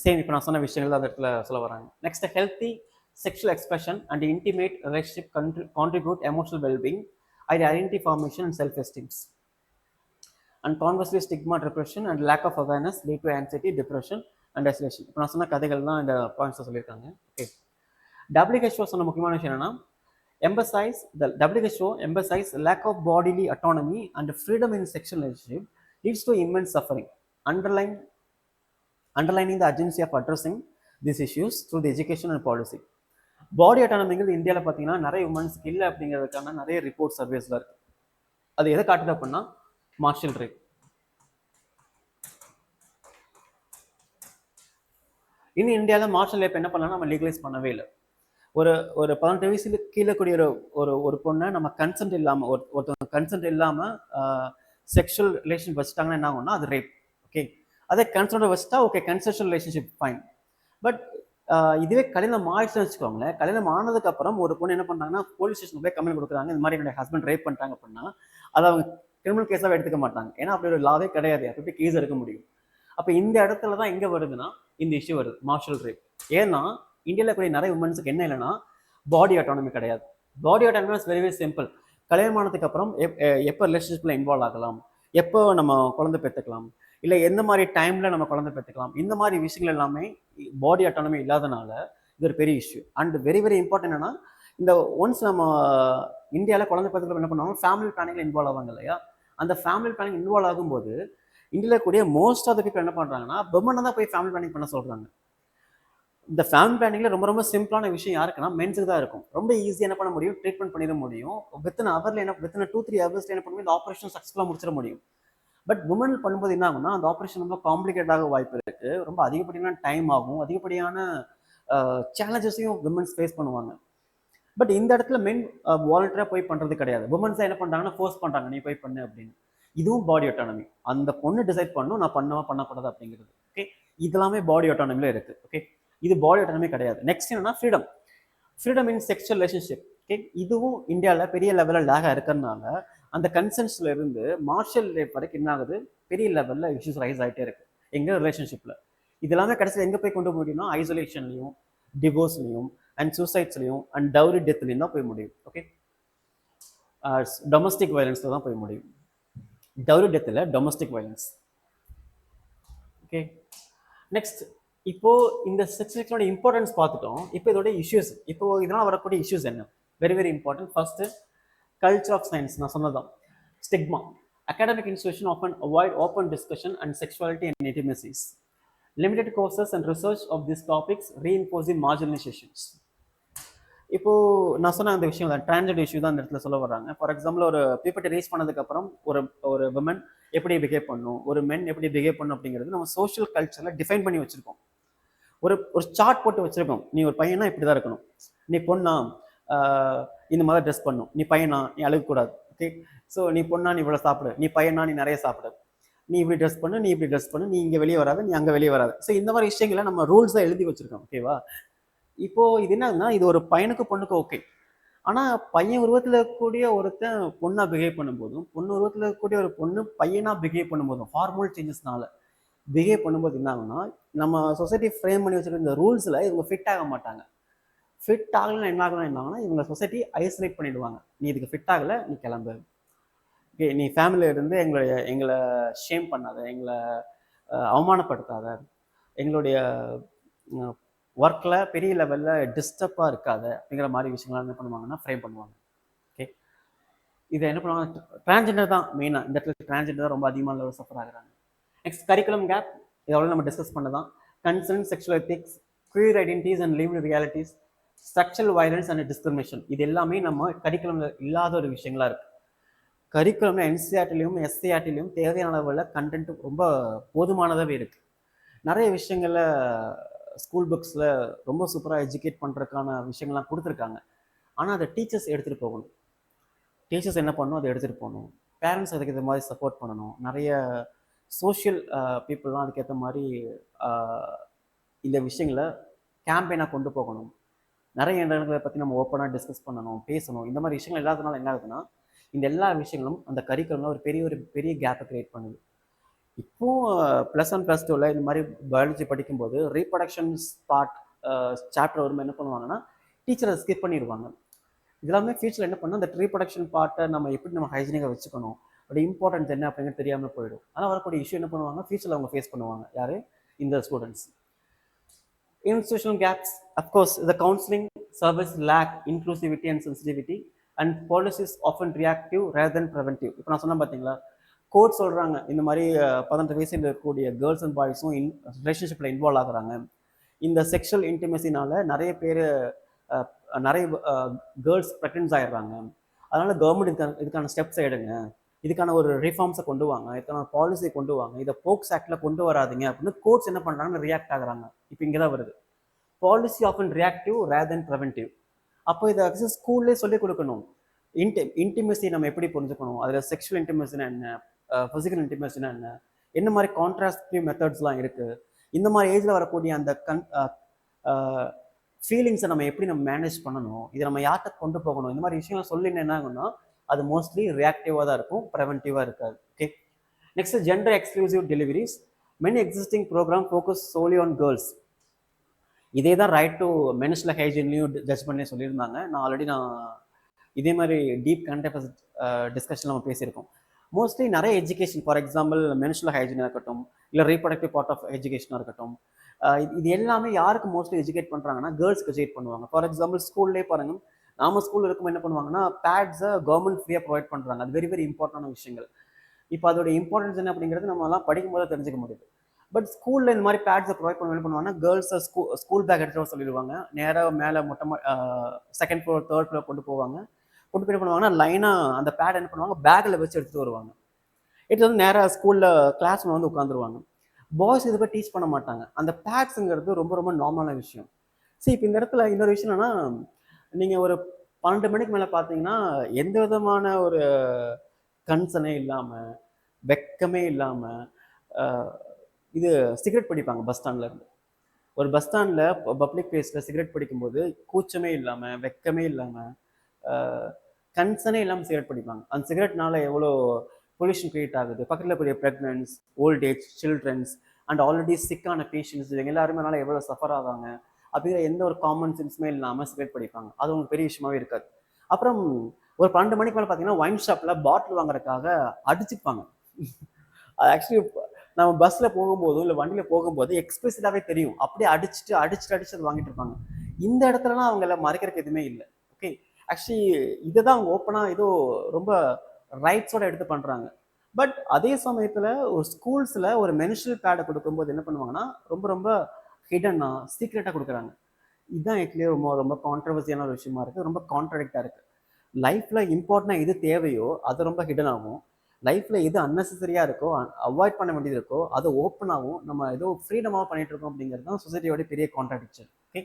Same இப்போ நான் சொன்ன விஷயங்கள் தான் அந்த இடத்துல சொல்ல வராங்க. Next, healthy sexual expression and intimate relationship contribute emotional well-being, identity formation and self-esteem. And conversely, stigma, depression and lack of awareness lead to anxiety, depression and isolation. இப்போ நான் சொன்ன கதைகள் தான் இந்த பாயிண்ட்ஸை சொல்லியிருக்காங்க. ஓகே, WHO சொன்ன முக்கியமான விஷயம் என்னன்னா, WHO emphasize lack of bodily autonomy and freedom in sexual relationship leads to immense suffering, underlining the urgency of addressing these issues through the education and policy. பாடி அட்டானமிங்கிறது இந்தியாவில் பார்த்தீங்கன்னா நிறைய உமன்ஸ்க்கு இல்லை அப்படிங்கிறதுக்கான நிறைய ரிப்போர்ட் சர்வேஸ்ல இருக்கு. அது எதை காட்டுது அப்படின்னா மார்ஷல் ரேப். இன்னும் இந்தியாவில் மார்ஷல் ரேப் என்ன பண்ணலாம், நம்ம லீகலைஸ் பண்ணவே இல்லை. ஒரு ஒரு 18 வயசுக்கு கீழே கூடிய ஒரு ஒரு பொண்ணை நம்ம கன்சென்ட் இல்லாமல் ஒருத்தவங்க கன்சென்ட் இல்லாமல் செக்ஷுவல் ரிலேஷன் வச்சுட்டாங்கன்னா என்ன ஆகும்னா அது ரேப். ஓகே, அதே கன்சென்ட் வச்சுட்டா okay consensual relationship fine. But இதுவே கல்யாணம் ஆயிடுச்சுன்னு வச்சுக்கோங்களேன், கல்யாணம் ஆனதுக்கு அப்புறம் ஒரு பொண்ணு என்ன பண்ணுறாங்கன்னா போலீஸ் ஸ்டேஷன் போய் கம்ப்ளைண்ட் கொடுக்குறாங்க, இந்த மாதிரி என்னுடைய ஹஸ்பண்ட் ரேப் பண்ணிட்டாங்க அப்படின்னா அதை அவங்க கிரிமினல் கேஸாக எடுத்துக்க மாட்டாங்க. ஏன்னா அப்படி ஒரு லாவே கிடையாது, அப்படி கேஸ் எடுக்க முடியும். அப்போ இந்த இடத்துல தான் எங்கே வருதுன்னா இந்த இஷ்யூ வருது, மார்ஷல் ரேப். ஏன்னா இந்தியாவில் கூடிய நிறைய உமன்ஸுக்கு என்ன இல்லைன்னா பாடி அட்டானமி கிடையாது. Body autonomy is very very simple. கல்யாணமானதுக்கு அப்புறம் எப்போ ரிலேஷன்ஷிப்பில் இன்வால்வ் ஆகலாம், எப்போ நம்ம குழந்தை பெற்றுக்கலாம், இல்லை எந்த மாதிரி டைமில் நம்ம குழந்தை பெற்றுக்கலாம், இந்த மாதிரி விஷயங்கள் எல்லாமே பாடி அட்டானமி இல்லாதனால இது ஒரு பெரிய issue. And very very important என்னன்னா, இந்த ஒன்ஸ் நம்ம இந்தியாவில் குழந்தை பெற்றுக்கலாம் என்ன பண்ணுவாங்க, ஃபேமிலி பிளானிங்கில் இன்வால்வ் ஆவாங்க இல்லையா. அந்த ஃபேமிலி பிளானிங் இன்வால்வ் ஆகும்போது இந்தியாவில் கூடிய மோஸ்ட் ஆஃப் த பீப்பிள் என்ன பண்ணுறாங்கன்னா விமனை தான் போய் ஃபேமிலி பிளானிங் பண்ண சொல்கிறாங்க. இந்த ஃபேமிலி பிளானிங்ல ரொம்ப ரொம்ப சிம்பிளான விஷயம் யாருக்குன்னா மென்ஸுக்கு தான் இருக்கும். ரொம்ப ஈஸியாக என்ன பண்ண முடியும், ட்ரீட்மெண்ட் பண்ணிட முடியும். வித்தின் ஹவர்ல என்ன வித்தின் 2-3 ஹவர்ஸ்ல என்ன பண்ண முடியும், இந்த ஆப்ரேஷன் சக்ஸஸ்ஃபுல்லாக முடிச்சிட முடியும். பட் உமன் பண்ணும்போது என்ன ஆகும்னா அந்த ஆப்ரேஷன் ரொம்ப காம்ப்ளிகேட் ஆக வாய்ப்பு இருக்கு, ரொம்ப அதிகப்படியான டைம் ஆகும், அதிகப்படியான சேலஞ்சஸையும் விமன்ஸ் ஃபேஸ் பண்ணுவாங்க. பட் இந்த இடத்துல மென் வாலண்டியராக போய் பண்ணுறது கிடையாது. உமன்ஸ் என்ன பண்ணுறாங்கன்னா ஃபோர்ஸ் பண்ணுறாங்க, நீ போய் பண்ணு அப்படின்னு. இதுவும் பாடி அட்டானமி. அந்த பொண்ணு டிசைட் பண்ணும் நான் பண்ணவா பண்ணக்கூடாது அப்படிங்கிறது. ஓகே, இதெல்லாமே பாடி அட்டானமியில் இருக்கு. ஓகே, இது பாடி அட்டானமி கிடையாது. நெக்ஸ்ட் என்னன்னா ஃப்ரீடம். ஃப்ரீடம் இன் செக்ஷுவல் ரிலேஷன்ஷிப். ஓகே, இதுவும் இந்தியாவில் பெரிய லெவலில் லேக் இருக்கிறதுனால அந்த கன்சென்ட்ஸ்ல இருந்து மார்ஷல் ரேப் வரைக்கும் என்ன ஆகுது, பெரிய லெவலில் இஷ்யூஸ் ரைஸ் ஆகிட்டே இருக்கு எங்கள் ரிலேஷன்ஷிப்பில். இது எல்லாமே கடைசியில் எங்கே போய் கொண்டு முடியும்னா ஐசோலேஷன்லையும், டிவோர்ஸ்லையும் அண்ட் சூசைட்ஸ்லையும் அண்ட் டவுரி டெத்லையும் தான் போய் முடியும். ஓகே, டொமஸ்டிக் வயலன்ஸில் தான் போய் முடியும். டவுரி டெத்தில் டொமஸ்டிக் வயலன்ஸ். ஓகே, நெக்ஸ்ட் இப்போ இந்த செக்ஷனோட இம்பார்ட்டன்ஸ் பார்த்துட்டோம். இப்போ இதோட இஷ்யூஸ், இப்போ இதனால் வரக்கூடிய இஷ்யூஸ் என்ன, very very important. First culture of science. நான் சொன்னதான் stigma. Academic institution often avoid open discussion and sexuality and intimacies. Limited courses and research of these topics reinforcing marginalizations. இப்போ நான் சொன்ன அந்த விஷயம் தான், டிரான்ஸ்ஜெண்டர் இஷ்யூ தான் அந்த இடத்துல சொல்ல வர்றாங்க. ஃபார் எக்ஸாம்பிள் ஒரு பீப்பிள் ரீச் பண்ணதுக்கப்புறம் ஒரு விமன் எப்படி பிஹேவ் பண்ணும், ஒரு மென் எப்படி பிஹேவ் பண்ணும் அப்படிங்கிறது நம்ம சோஷியல் கல்ச்சரில் டிஃபைன் பண்ணி வச்சுருக்கோம். ஒரு சார்ட் போட்டு வச்சுருக்கோம். நீ ஒரு பையனா இப்படி தான் இருக்கணும், நீ பொண்ணா இந்த மாதிரி ட்ரெஸ் பண்ணும், நீ பையனா நீ அழுகக்கூடாது. ஓகே, ஸோ நீ பொண்ணா நீ இவ்வளோ சாப்பிடு, நீ பையனா நீ நிறைய சாப்பிடு, நீ இப்படி ட்ரெஸ் பண்ணு, நீ இப்படி ட்ரெஸ் பண்ணு, நீ இங்கே வெளியே வராது, நீ அங்கே வெளியே வராது. ஸோ இந்த மாதிரி விஷயங்களை நம்ம ரூல்ஸாக எழுதி வச்சுருக்கோம். ஓகேவா. இப்போ இது என்னன்னா இது ஒரு பையனுக்கு பொண்ணுக்கு ஓகே. ஆனால் பையன் உருவத்தில் இருக்கக்கூடிய ஒருத்தன் பொண்ணா பிஹேவ் பண்ணும்போதும், பொண்ணு உருவத்தில் இருக்கக்கூடிய ஒரு பொண்ணு பையனா பிஹேவ் பண்ணும்போதும், ஹார்மோன் சேஞ்சஸ்னால பிஹேவ் பண்ணும்போது என்ன ஆகும்னா நம்ம சொசைட்டி ஃப்ரேம் பண்ணி வச்சுருக்க இந்த ரூல்ஸில் இவங்க ஃபிட் ஆக மாட்டாங்க. ஃபிட் ஆகலைன்னா என்ன ஆகும்னா இவங்க சொசைட்டி ஐசோலேட் பண்ணிடுவாங்க. நீ இதுக்கு ஃபிட் ஆகலை, நீ கிளம்பு. ஓகே, நீ ஃபேமிலியில இருந்து எங்களை ஷேம் பண்ணாத, எங்களை அவமானப்படுத்தாத, எங்களுடைய ஒர்க்கில் பெரிய லெவலில் டிஸ்டர்பாக இருக்காத அப்படிங்கிற மாதிரி விஷயங்கள்லாம் என்ன பண்ணுவாங்கன்னா ஃப்ரேம் பண்ணுவாங்க. ஓகே, இதை என்ன பண்ணுவாங்க, டிரான்ஸ்ஜெண்டர் தான் மெயினாக இந்த இடத்துல டிரான்ஸ்ஜெண்டர் ரொம்ப அதிகமான லெவல் சஃபர் ஆகுறாங்க. Next curriculum gap. இதோட நம்ம டிஸ்கஸ் பண்ணதான் concern, sexual ethics, queer identities and lived realities, structural violence and discrimination. இது எல்லாமே நம்ம கரிக்குலம்ல இல்லாத ஒரு விஷயங்களா இருக்கு. கரிக்குலம்ல என்சிஆர்டிலையும் எஸ்சிஆர்டிலையும் தேவையான அளவில் கண்டென்ட் ரொம்ப போதுமானதாகவே இருக்கு. நிறைய விஷயங்கள்ல ஸ்கூல் புக்ஸில் ரொம்ப சூப்பராக எஜுகேட் பண்ணுறதுக்கான விஷயங்கள்லாம் கொடுத்துருக்காங்க. ஆனால் அதை டீச்சர்ஸ் எடுத்துகிட்டு போகணும். டீச்சர்ஸ் என்ன பண்ணணும், அதை எடுத்துகிட்டு போகணும். பேரண்ட்ஸ் அதுக்கு இந்த மாதிரி சப்போர்ட் பண்ணணும். நிறைய சோஷியல் பீப்புளெலாம் அதுக்கேற்ற மாதிரி இந்த விஷயங்களை கேம்பெயினாக கொண்டு போகணும். நிறைய இடங்களை பற்றி நம்ம ஓப்பனாக டிஸ்கஸ் பண்ணணும், பேசணும். இந்த மாதிரி விஷயங்கள் இல்லாதனால என்ன ஆகுதுன்னா இந்த எல்லா விஷயங்களும் அந்த கரிக்குலம்ல ஒரு பெரிய கேப்பை கிரியேட் பண்ணுது. இப்போ +1 +2ல இந்த மாதிரி பயாலஜி படிக்கும்போது ரீப்ரொடக்ஷன்ஸ் பார்ட் சாப்டர் வரும்போது என்ன பண்ணுவாங்கன்னா டீச்சரை ஸ்கிப் பண்ணிடுவாங்க. இதெல்லாமே ஃபியூச்சரில் என்ன பண்ணணும், அந்த ரீப்ரொடக்ஷன் பார்ட்டை நம்ம எப்படி நம்ம ஹைஜீனிக்காக வச்சுக்கணும், அப்படி இம்பார்ட்டன்ஸ் என்ன அப்படிங்கிறது தெரியாமல் போயிடும். அதனால் வரக்கூடிய இஷ்யூ என்ன பண்ணுவாங்க, ஃபியூச்சரில் அவங்க ஃபேஸ் பண்ணுவாங்க. யார், இந்த students. Institutional gaps, of course, the counseling service lack inclusivity and sensitivity, and policies often reactive rather than preventive. இப்போ நான் சொன்னேன் பார்த்தீங்களா, கோர்ட் சொல்கிறாங்க இந்த மாதிரி 18 வயசில் இருக்கக்கூடிய கேர்ள்ஸ் அண்ட் பாய்ஸும் ரிலேஷன்ஷிப்பில் இன்வால்வ் ஆகுறாங்க. இந்த செக்ஷுவல் இன்டிமேசினால நிறைய பேர் நிறைய கேர்ள்ஸ் ப்ரெக்னென்ஸ் ஆயிடுறாங்க. அதனால கவர்மெண்ட் இதுக்கான ஸ்டெப்ஸ் எடுங்க, இதுக்கான ஒரு ரிஃபார்ம்ஸை கொண்டு வாங்க, இதுக்கான பாலிசியை கொண்டு வாங்க, இதை போக்ஸ் ஆக்டில் கொண்டு வராதிங்க அப்படின்னு கோர்ட்ஸ் என்ன பண்ணுறாங்கன்னு ரியாக்ட் ஆகுறாங்க. இப்போ இங்கே தான் வருது பாலிசி ஆஃப் அண்ட் ரியாக்டிவ் ரேர் தென் ப்ரிவென்டிவ். அப்போ இதை ஸ்கூல்லேயே சொல்லிக் கொடுக்கணும். இன்டிமெசி நம்ம எப்படி புரிஞ்சுக்கணும், அதில் செக்ஷுவல் இன்டிமெசினா என்ன, ஃபிசிக்கல் இன்டிமெசினா என்ன, என்ன மாதிரி கான்ட்ராஸ்டிவ் மெத்தட்ஸ்லாம் இருக்குது, இந்த மாதிரி ஏஜில் வரக்கூடிய அந்த ஃபீலிங்ஸை நம்ம எப்படி நம்ம மேனேஜ் பண்ணணும், இதை நம்ம யார்கிட்ட கொண்டு போகணும், இந்த மாதிரி விஷயங்கள் சொல்லின்னு என்ன ஆகும்னா அது மோஸ்ட்லி ரியாக்டிவாக தான் இருக்கும், ப்ரிவென்டிவாக இருக்காது. Okay, next gender exclusive deliveries. Many existing programme focus solely on girls. இதே தான் ரைட் டு மென்ஸ்ட்ரல் ஹைஜீன்லையும் ஜட்ஜ் பண்ணி சொல்லியிருந்தாங்க. நான் ஆல்ரெடி இதே மாதிரி டீப் கண்டெப்ட் டிஸ்கஷன் நம்ம பேசியிருக்கோம். மோஸ்ட்லி நிறைய எஜுகேஷன், ஃபார் எக்ஸாம்பிள் மென்ஸ்ட்ரல் ஹைஜீனாக இருக்கட்டும், இல்லை ரீப்ரொடக்டிவ் பார்ட் ஆஃப் எஜுகேஷனாக இருக்கட்டும், இது எல்லாமே யாருக்கு மோஸ்ட்லி எஜுகேட் பண்ணுறாங்கன்னா கேர்ள்ஸ்க்கு எஜுகேட் பண்ணுவாங்க. ஃபார் எக்ஸாம்பிள் ஸ்கூல்லேயே பாருங்கள், நாம ஸ்கூலில் இருக்கும் என்ன பண்ணுவாங்கன்னா பேட்ஸை கவர்மெண்ட் ஃப்ரீயாக ப்ரொவைட் பண்ணுறாங்க. அது வெரி வெரி இம்பார்ட்டன்டான விஷயங்கள். இப்போ அதோட இம்பார்ட்டன்ஸ் என்ன அப்படிங்கிறது நம்மலாம் படிக்கும் போது தெரிஞ்சுக்க முடியுது. பட் ஸ்கூலில் இந்த மாதிரி பேட்ஸை ப்ரொவைட் பண்ண என்ன பண்ணுவாங்கன்னா கேர்ள்ஸை ஸ்கூல் பேக் எடுத்துகிட்டு சொல்லிடுவாங்க. நேராக மேலே மொட்டை செகண்ட் ஃப்ளோர் தேர்ட் ஃப்ளோர் கொண்டு போவாங்க. கொண்டு போய் என்ன பண்ணுவாங்கன்னா லைனாக அந்த பேட் என்ன பண்ணுவாங்க பேக்கில் வச்சு எடுத்துகிட்டு வருவாங்க. எடுத்து வந்து நேராக ஸ்கூலில் கிளாஸ் வந்து உட்காந்துருவாங்க. பாய்ஸ் இது போய் டீச் பண்ண மாட்டாங்க. அந்த பேட்ஸுங்கிறது ரொம்ப ரொம்ப நார்மலான விஷயம். சரி, இப்போ இந்த இடத்துல இன்னொரு விஷயம் என்னன்னா, நீங்கள் ஒரு 12 மணிக்கு மேலே பார்த்தீங்கன்னா எந்த விதமான ஒரு கன்சர்னே இல்லாமல், வெக்கமே இல்லாமல் இது சிகரெட் பிடிப்பாங்க பஸ் ஸ்டாண்டில் இருந்து. ஒரு பஸ் ஸ்டாண்டில் பப்ளிக் பிளேஸில் சிகரெட் பிடிக்கும்போது கூச்சமே இல்லாமல், வெக்கமே இல்லாமல், கன்சர்னே இல்லாமல் சிகரெட் பிடிப்பாங்க. அந்த சிகரெட்னால எவ்வளோ பொல்யூஷன் கிரியேட் ஆகுது, பக்கத்தில் கூடிய pregnancies, old age childrens and already சிக்கான பேஷண்ட்ஸ், இவங்க எல்லாருமே அதனால் எவ்வளோ சஃபர் ஆகாங்க அப்படிங்கிற எந்த ஒரு காமன் சென்ஸுமே இல்லாமல் சிகரெட் பிடிப்பாங்க. அது உங்களுக்கு பெரிய விஷயமாவே இருக்காது. அப்புறம் ஒரு 12 மணிக்கு மேலே பார்த்தீங்கன்னா ஒயின் ஷாப்பில் பாட்டில் வாங்குறதுக்காக அடிச்சுப்பாங்க. அது ஆக்சுவலி நம்ம பஸ்ஸில் போகும்போதும் இல்லை வண்டியில் போகும்போது எக்ஸ்பிரஸிவாகவே தெரியும். அப்படியே அடிச்சுட்டு அது வாங்கிட்டு இருப்பாங்க. இந்த இடத்துலலாம் அவங்க எல்லாம் மறைக்கிறதுக்கு எதுவுமே இல்லை. ஓகே, ஆக்சுவலி இதை தான் அவங்க ஓப்பனாக ஏதோ ரொம்ப ரைட்ஸோட எடுத்து பண்ணுறாங்க. பட் அதே சமயத்தில் ஒரு ஸ்கூல்ஸில் ஒரு மென்ஸ்ட்ரல் பேடை கொடுக்கும்போது என்ன பண்ணுவாங்கன்னா ரொம்ப ரொம்ப ஹிடனாக சீக்ரெட்டாக கொடுக்குறாங்க. இதுதான் ஆக்சுவலி ரொம்ப ரொம்ப கான்ட்ரவர்சியான ஒரு விஷயமா இருக்குது, ரொம்ப கான்ட்ரடிக்டாக இருக்குது. லைஃப்பில் இம்பார்ட்டண்டாக எது தேவையோ அது ரொம்ப ஹிடன் ஆகும். லைஃப்பில் எது அன்னெசரியாக இருக்கோ, அவாய்ட் பண்ண வேண்டியது இருக்கோ அதை ஓப்பனாகவும் நம்ம ஏதோ ஃப்ரீடமாக பண்ணிகிட்டு இருக்கோம் அப்படிங்கிறது தான் சொசைட்டியோட பெரிய கான்ட்ரடிக்ஷன். ஓகே,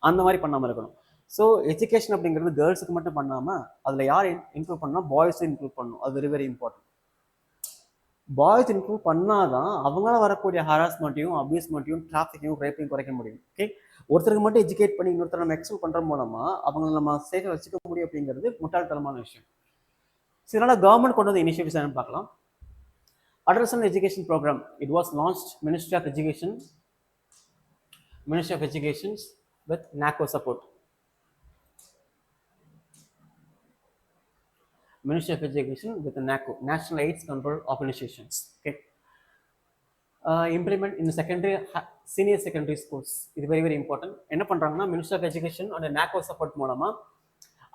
அந்த மாதிரி பண்ணாமல் இருக்கணும். ஸோ எஜுகேஷன் அப்படிங்கிறது கேர்ள்ஸுக்கு மட்டும் பண்ணாமல் அதில் யார் இன்க்ளூட் பண்ணால் பாய்ஸும் இன்க்ளூட் பண்ணணும். அது very very important. Boys include பண்ணாதான் அவங்களால வரக்கூடிய ஹராஸ்மெண்ட்டையும் அபியூஸ்மெண்ட்டையும் டிராஃபிக்கையும் ரேப்பையும் குறைக்க முடியும். ஓகே, ஒருத்தருக்கு மட்டும் எஜுகேட் பண்ணி இன்னொருத்தர் நம்ம எக்ஸ்பெக்ட் பண்ணுற மூலமாக அவங்களை நம்ம சேஃபாக வச்சுக்க முடியும் அப்படிங்கிறது முட்டாள்தனமான விஷயம். ஸோ இதனால் கவர்மெண்ட் கொண்டு வந்த இனிஷியேட்டிவ்ஸ் என்னன்னு பார்க்கலாம். Adolescent Education Program. It was launched Ministry of Education with NACO support. Ministry of Education with the NACO, National AIDS Control Organizations. Okay. Implement in the secondary, senior secondary schools. It is very very important. என்ன பண்றாங்கன்னா Ministry of Education and NACO support மூலமா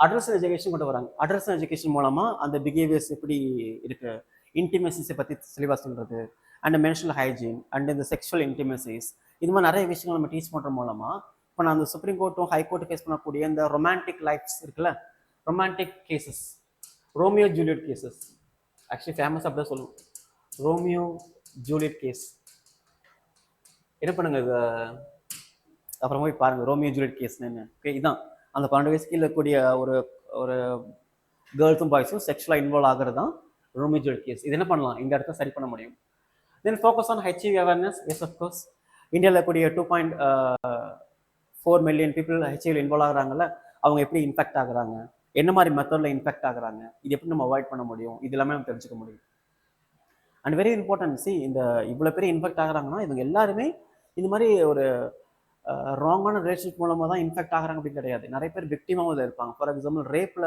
adolescent education கொண்டு வராங்க. adolescent education மூலமா அந்த behaviours எப்படி இருக்கு, இன்டிமேசிஸை பற்றி தெளிவாக சொல்கிறது, அண்ட் மென்ஸ்ட்ரல் ஹைஜீன் அண்ட் இந்த செக்ஷுவல் இன்டிமேசிஸ், இது மாதிரி நிறைய விஷயங்கள் நம்ம டீச் பண்ணுற மூலமாக இப்போ நான் அந்த சுப்ரீம் கோர்ட்டும் ஹை கோர்ட்டு ஃபேஸ் பண்ணக்கூடிய இந்த ரொமான்டிக் லைஃப்ஸ் இருக்குல்ல, romantic cases, Romeo Juliet cases, actually famous அப்படிதான் சொல்லுவோம், ரோமியோ ஜூலியட் கேஸ். என்ன பண்ணுங்க இது அப்புறம் போய் பாருங்க ரோமியோ ஜூலியட் கேஸ்ன்னு. ஓகே, இதுதான் அந்த 12 வயசுக்கு இருக்கக்கூடிய ஒரு ஒரு கேர்ள்ஸும் பாய்ஸும் செக்ஷுவலாக இன்வால்வ் ஆகிறது தான் ரோமியோ ஜூலியட் கேஸ். இது என்ன பண்ணலாம், இந்த இடத்த சரி பண்ண முடியும். தென் focus on HIV awareness. Yes of course, இந்தியாவில் கூடிய 2.4 மில்லியன் பீப்புள் HIV இன்வால்வ் ஆகுறாங்கல்ல, அவங்க எப்படி இன்ஃபெக்ட் ஆகுறாங்க, என்ன மாதிரி மெத்தடில் இன்ஃபெக்ட் ஆகுறாங்க, இது எப்படி நம்ம அவாய்ட் பண்ண முடியும், இது எல்லாமே நம்ம தெரிஞ்சுக்க முடியும். அண்ட் வெரி இம்பார்ட்டன்ட், சி இந்த இவ்வளோ பேர் இன்ஃபெக்ட் ஆகுறாங்கன்னா இவங்க எல்லாருமே இந்த மாதிரி ஒரு ராங்கான ரிலேஷன்ஷிப் மூலமாக தான் இன்ஃபெக்ட் ஆகிறாங்க அப்படின்னு கிடையாது. நிறைய பேர் விக்டிமாவும் இதில் இருப்பாங்க. ஃபார் எக்ஸாம்பிள் ரேப்பில்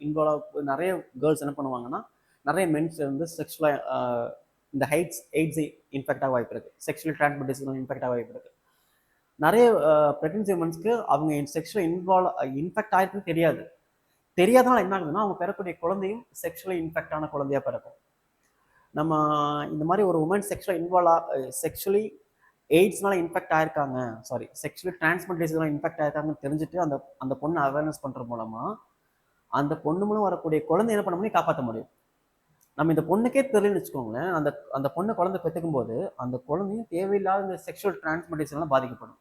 இன்வால்வ் நிறைய கேர்ள்ஸ் என்ன பண்ணுவாங்கன்னா நிறைய மென்ஸ் வந்து செக்ஷுவலாக இந்த எய்ட்ஸ் இன்ஃபெக்ட் ஆக வாய்ப்பு இருக்குது, செக்ஷுவல் டிரான்ஸ்மிட் டிசீஸ் இன்ஃபெக்ட் ஆக வாய்ப்பு இருக்குது. நிறைய ப்ரெக்னன்சி உமன்ஸ்க்கு அவங்க செக்ஷுவல் இன்ஃபெக்ட் ஆகிருக்குன்னு தெரியாதனால என்ன ஆகுதுன்னா அவங்க பெறக்கூடிய குழந்தையும் செக்ஷுவலி இன்ஃபெக்டான குழந்தையாக பிறக்கும். நம்ம இந்த மாதிரி ஒரு உமன் செக்ஷுவலி எய்ட்ஸ்னால இன்ஃபெக்ட் ஆயிருக்காங்க, சாரி செக்ஷுவலி டிரான்ஸ்மிட் டிசீஸ்னால இன்ஃபெக்ட் ஆயிருக்காங்கன்னு தெரிஞ்சுட்டு அந்த அந்த பொண்ணை அவேர்னஸ் பண்ணுறது மூலமாக அந்த பொண்ணு மூலம் வரக்கூடிய குழந்தை என்ன பண்ண முடியும், காப்பாற்ற முடியும். நம்ம இந்த பொண்ணுக்கே தெரியலன்னு வச்சுக்கோங்களேன், அந்த அந்த பொண்ணு குழந்தை பெற்றுக்கும் போது அந்த குழந்தையும் தேவையில்லாத இந்த செக்ஷுவல் டிரான்ஸ்மிட் டிசீஸ்னால பாதிக்கப்படும்.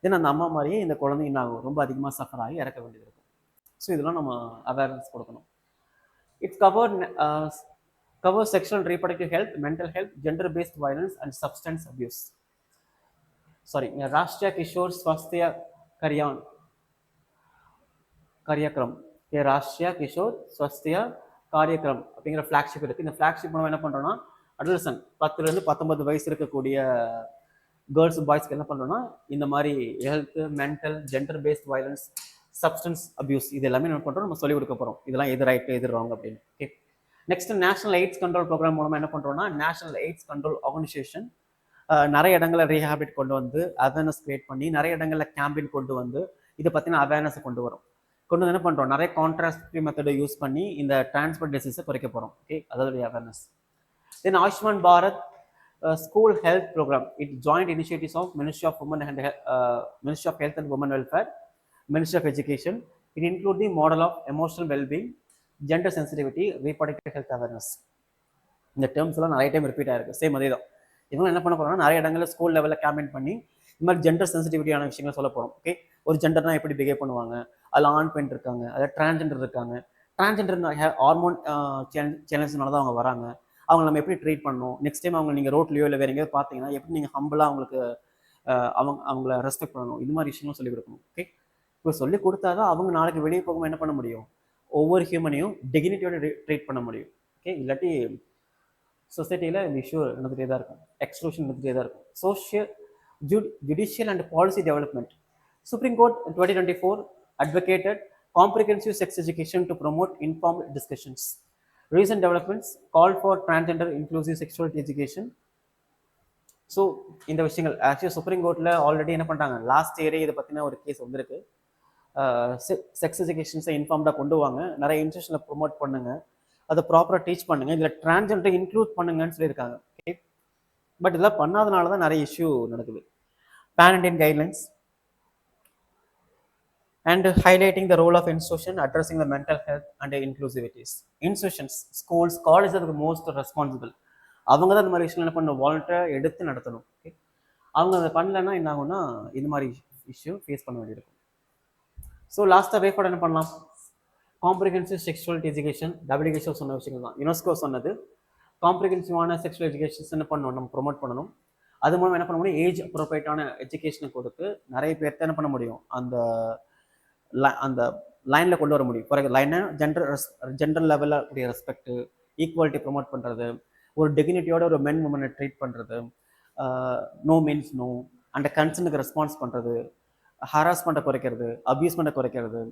ஏன்னா அந்த அம்மா மாதிரியே இந்த குழந்தை என்ன ஆகும், ரொம்ப அதிகமாக சஃபர் ஆகி இறக்க வேண்டியது இருக்கும். ஸோ இதெல்லாம் நம்ம அவேர்னஸ் கொடுக்கணும். It's covers sexual and reproductive health, mental health, gender-based violence, and substance abuse. Sorry, Rashtriya Kishore Swasthya Karyakram. Rashtriya Kishore Swasthya Karyakram அப்படிங்கிற ஃப்ளாக்ஷிப் இருக்குது. இந்த ஃப்ளாக்ஷிப் மூலம் என்ன பண்ணுறோன்னா, அடல்சன் 10லேருந்து 19 வயசு இருக்கக்கூடிய கேர்ள்ஸ் பாய்ஸ்க்கு என்ன பண்ணுறோன்னா, இந்த மாதிரி health, mental, gender based violence, substance abuse இது எல்லாமே என்ன பண்ணுறோம், நம்ம சொல்லிக் கொடுக்க போகிறோம். இதெல்லாம் எது ரைட்டு எது ராங் அப்படின்னு. Okay, next national AIDS control programme மூலமாக என்ன பண்ணுறோம்னா, நேஷனல் எய்ட்ஸ் கண்ட்ரோல் ஆர்கனைசேஷன் நிறைய இடங்களில் ரீஹாபிட் கொண்டு வந்து அவேர்னஸ் கிரியேட் பண்ணி, நிறைய இடங்களில் கேம்பெயின் கொண்டு வந்து இதை பற்றின அவேர்னஸை கொண்டு வரும். கொண்டு வந்து என்ன பண்ணுறோம், நிறைய கான்ட்ராஸ்டிவ் மெத்தடை யூஸ் பண்ணி இந்த டிரான்ஸ்மிட் டிசீஸை குறைக்க போகிறோம். ஓகே, அதோடைய awareness. Then Ayushman Bharat school health program, it joint initiatives of Ministry of Women and Ministry of Health and Women Welfare, Ministry of Education. It includes the model of emotional well-being, gender sensitivity, reproductive health awareness. இந்த terms எல்லாம் நிறைய time repeat ஆயிருக்கு. Same அதே தான். இவங்க என்ன பண்ண போறோம்னா, நிறைய இடங்களில் ஸ்கூல் லெவலில் கேம்பெயின் பண்ணி இந்த மாதிரி ஜெண்டர் சென்சிட்டிவிட்டியான விஷயங்களை சொல்ல போகிறோம். ஓகே, ஒரு ஜெண்டர்னா எப்படி பிஹேவ் பண்ணுவாங்க, அதில் ஆண் பெண் இருக்காங்க, அதில் டிரான்ஜெண்டர் இருக்காங்க, டிரான்ஜெண்டர் ஹார்மோன் சேலஞ்சினால தான் அவங்க வராங்க, அவங்க நம்ம எப்படி ட்ரீட் பண்ணணும், நெக்ஸ்ட் டைம் அவங்க நீங்கள் ரோட்லையோ இல்லை வேறு எங்கேயாவது பார்த்தீங்கன்னா எப்படி நீங்கள் ஹம்பிளாக அவங்களுக்கு அவங்கள ரெஸ்பெக்ட் பண்ணணும், இது மாதிரி விஷயங்களும் சொல்லிக் கொடுக்கணும். ஓகே, இப்போ சொல்லி கொடுத்தா தான் அவங்க நாளைக்கு வெளியே போகும்போது என்ன பண்ண முடியும், ஒவ்வொரு ஹியூமனையும் டிக்னிட்டியோட ட்ரீட் பண்ண முடியும். ஓகே, இல்லாட்டி சொசைட்டியில் இந்த இஷ்யூ நடந்துகிட்டே தான் இருக்கும், எக்ஸ்க்ளூஷன் நடந்துகிட்டே தான் இருக்கும். Judicial and policy development. Supreme court 2024 advocated comprehensive sex education to promote informed discussions. Recent developments called for transgender inclusive sexuality education. So இந்த விஷயங்கள் ஆக்சுவலி சுப்ரீம் கோர்ட்டில் ஆல்ரெடி என்ன பண்ணுறாங்க, லாஸ்ட் இயரே இதை பற்றின ஒரு கேஸ் வந்திருக்கு. செக்ஸ் எஜுகேஷன்ஸை இன்ஃபார்ம்டாக கொண்டு வாங்க, நிறைய இன்ஸ்டியூஷனில் ப்ரொமோட் பண்ணுங்க, அதை ப்ராப்பராக டீச் பண்ணுங்க, இதில் டிரான்ஸ்ஜெண்டரை இன்க்ளூட் பண்ணுங்கன்னு சொல்லியிருக்காங்க. ஓகே, பட் இதெல்லாம் பண்ணாதனால தான் நிறைய இஷ்யூ நடக்குது. Pan Indian guidelines and highlighting the role of institution addressing the mental health and inclusivities. Institutions, schools, colleges are the most responsible. அவங்க தான் இந்த மாதிரி விஷயம் என்ன பண்ணணும், வாலண்டியர் எடுத்து நடத்தணும். ஓகே, அவங்க அதை பண்ணலைன்னா என்ன ஆகும்னா இந்த மாதிரி இஷ்யூ ஃபேஸ் பண்ண வேண்டியிருக்கும். ஸோ லாஸ்ட்டாக வேஃபார்ட் என்ன பண்ணலாம், காம்ப்ரிஹென்சிவ் செக்ஷுவலிட்டி எஜுகேஷன், WHO சொன்ன விஷயங்கள் தான், யுனெஸ்கோ சொன்னது. காம்ப்ரிஹென்சிவான செக்ஷுவல் எஜுகேஷன்ஸ் என்ன பண்ணணும், நம்ம ப்ரொமோட் பண்ணணும். அது மூலம் என்ன பண்ண முடியும், ஏஜ் அப்ரோப்ரியேட்டான எஜுகேஷனை கொடுத்து நிறைய பேர்த்த என்ன பண்ண முடியும், அந்த லைனில் கொண்டு வர முடியும். ஃபார் லைனை ஜெண்டர் லெவலில் கூடிய ரெஸ்பெக்ட், ஈக்குவாலிட்டி ப்ரொமோட் பண்ணுறது, ஒரு டிக்னிட்டியோட ஒரு மென் உமனை ட்ரீட் பண்ணுறது, நோ மீன்ஸ் நோ, அந்த கன்சர்னுக்கு ரெஸ்பான்ஸ் பண்ணுறது, ஹராஸ்மெண்ட்டை குறைக்கிறது, அப்யூஸ்மெண்ட்டை குறைக்கிறது,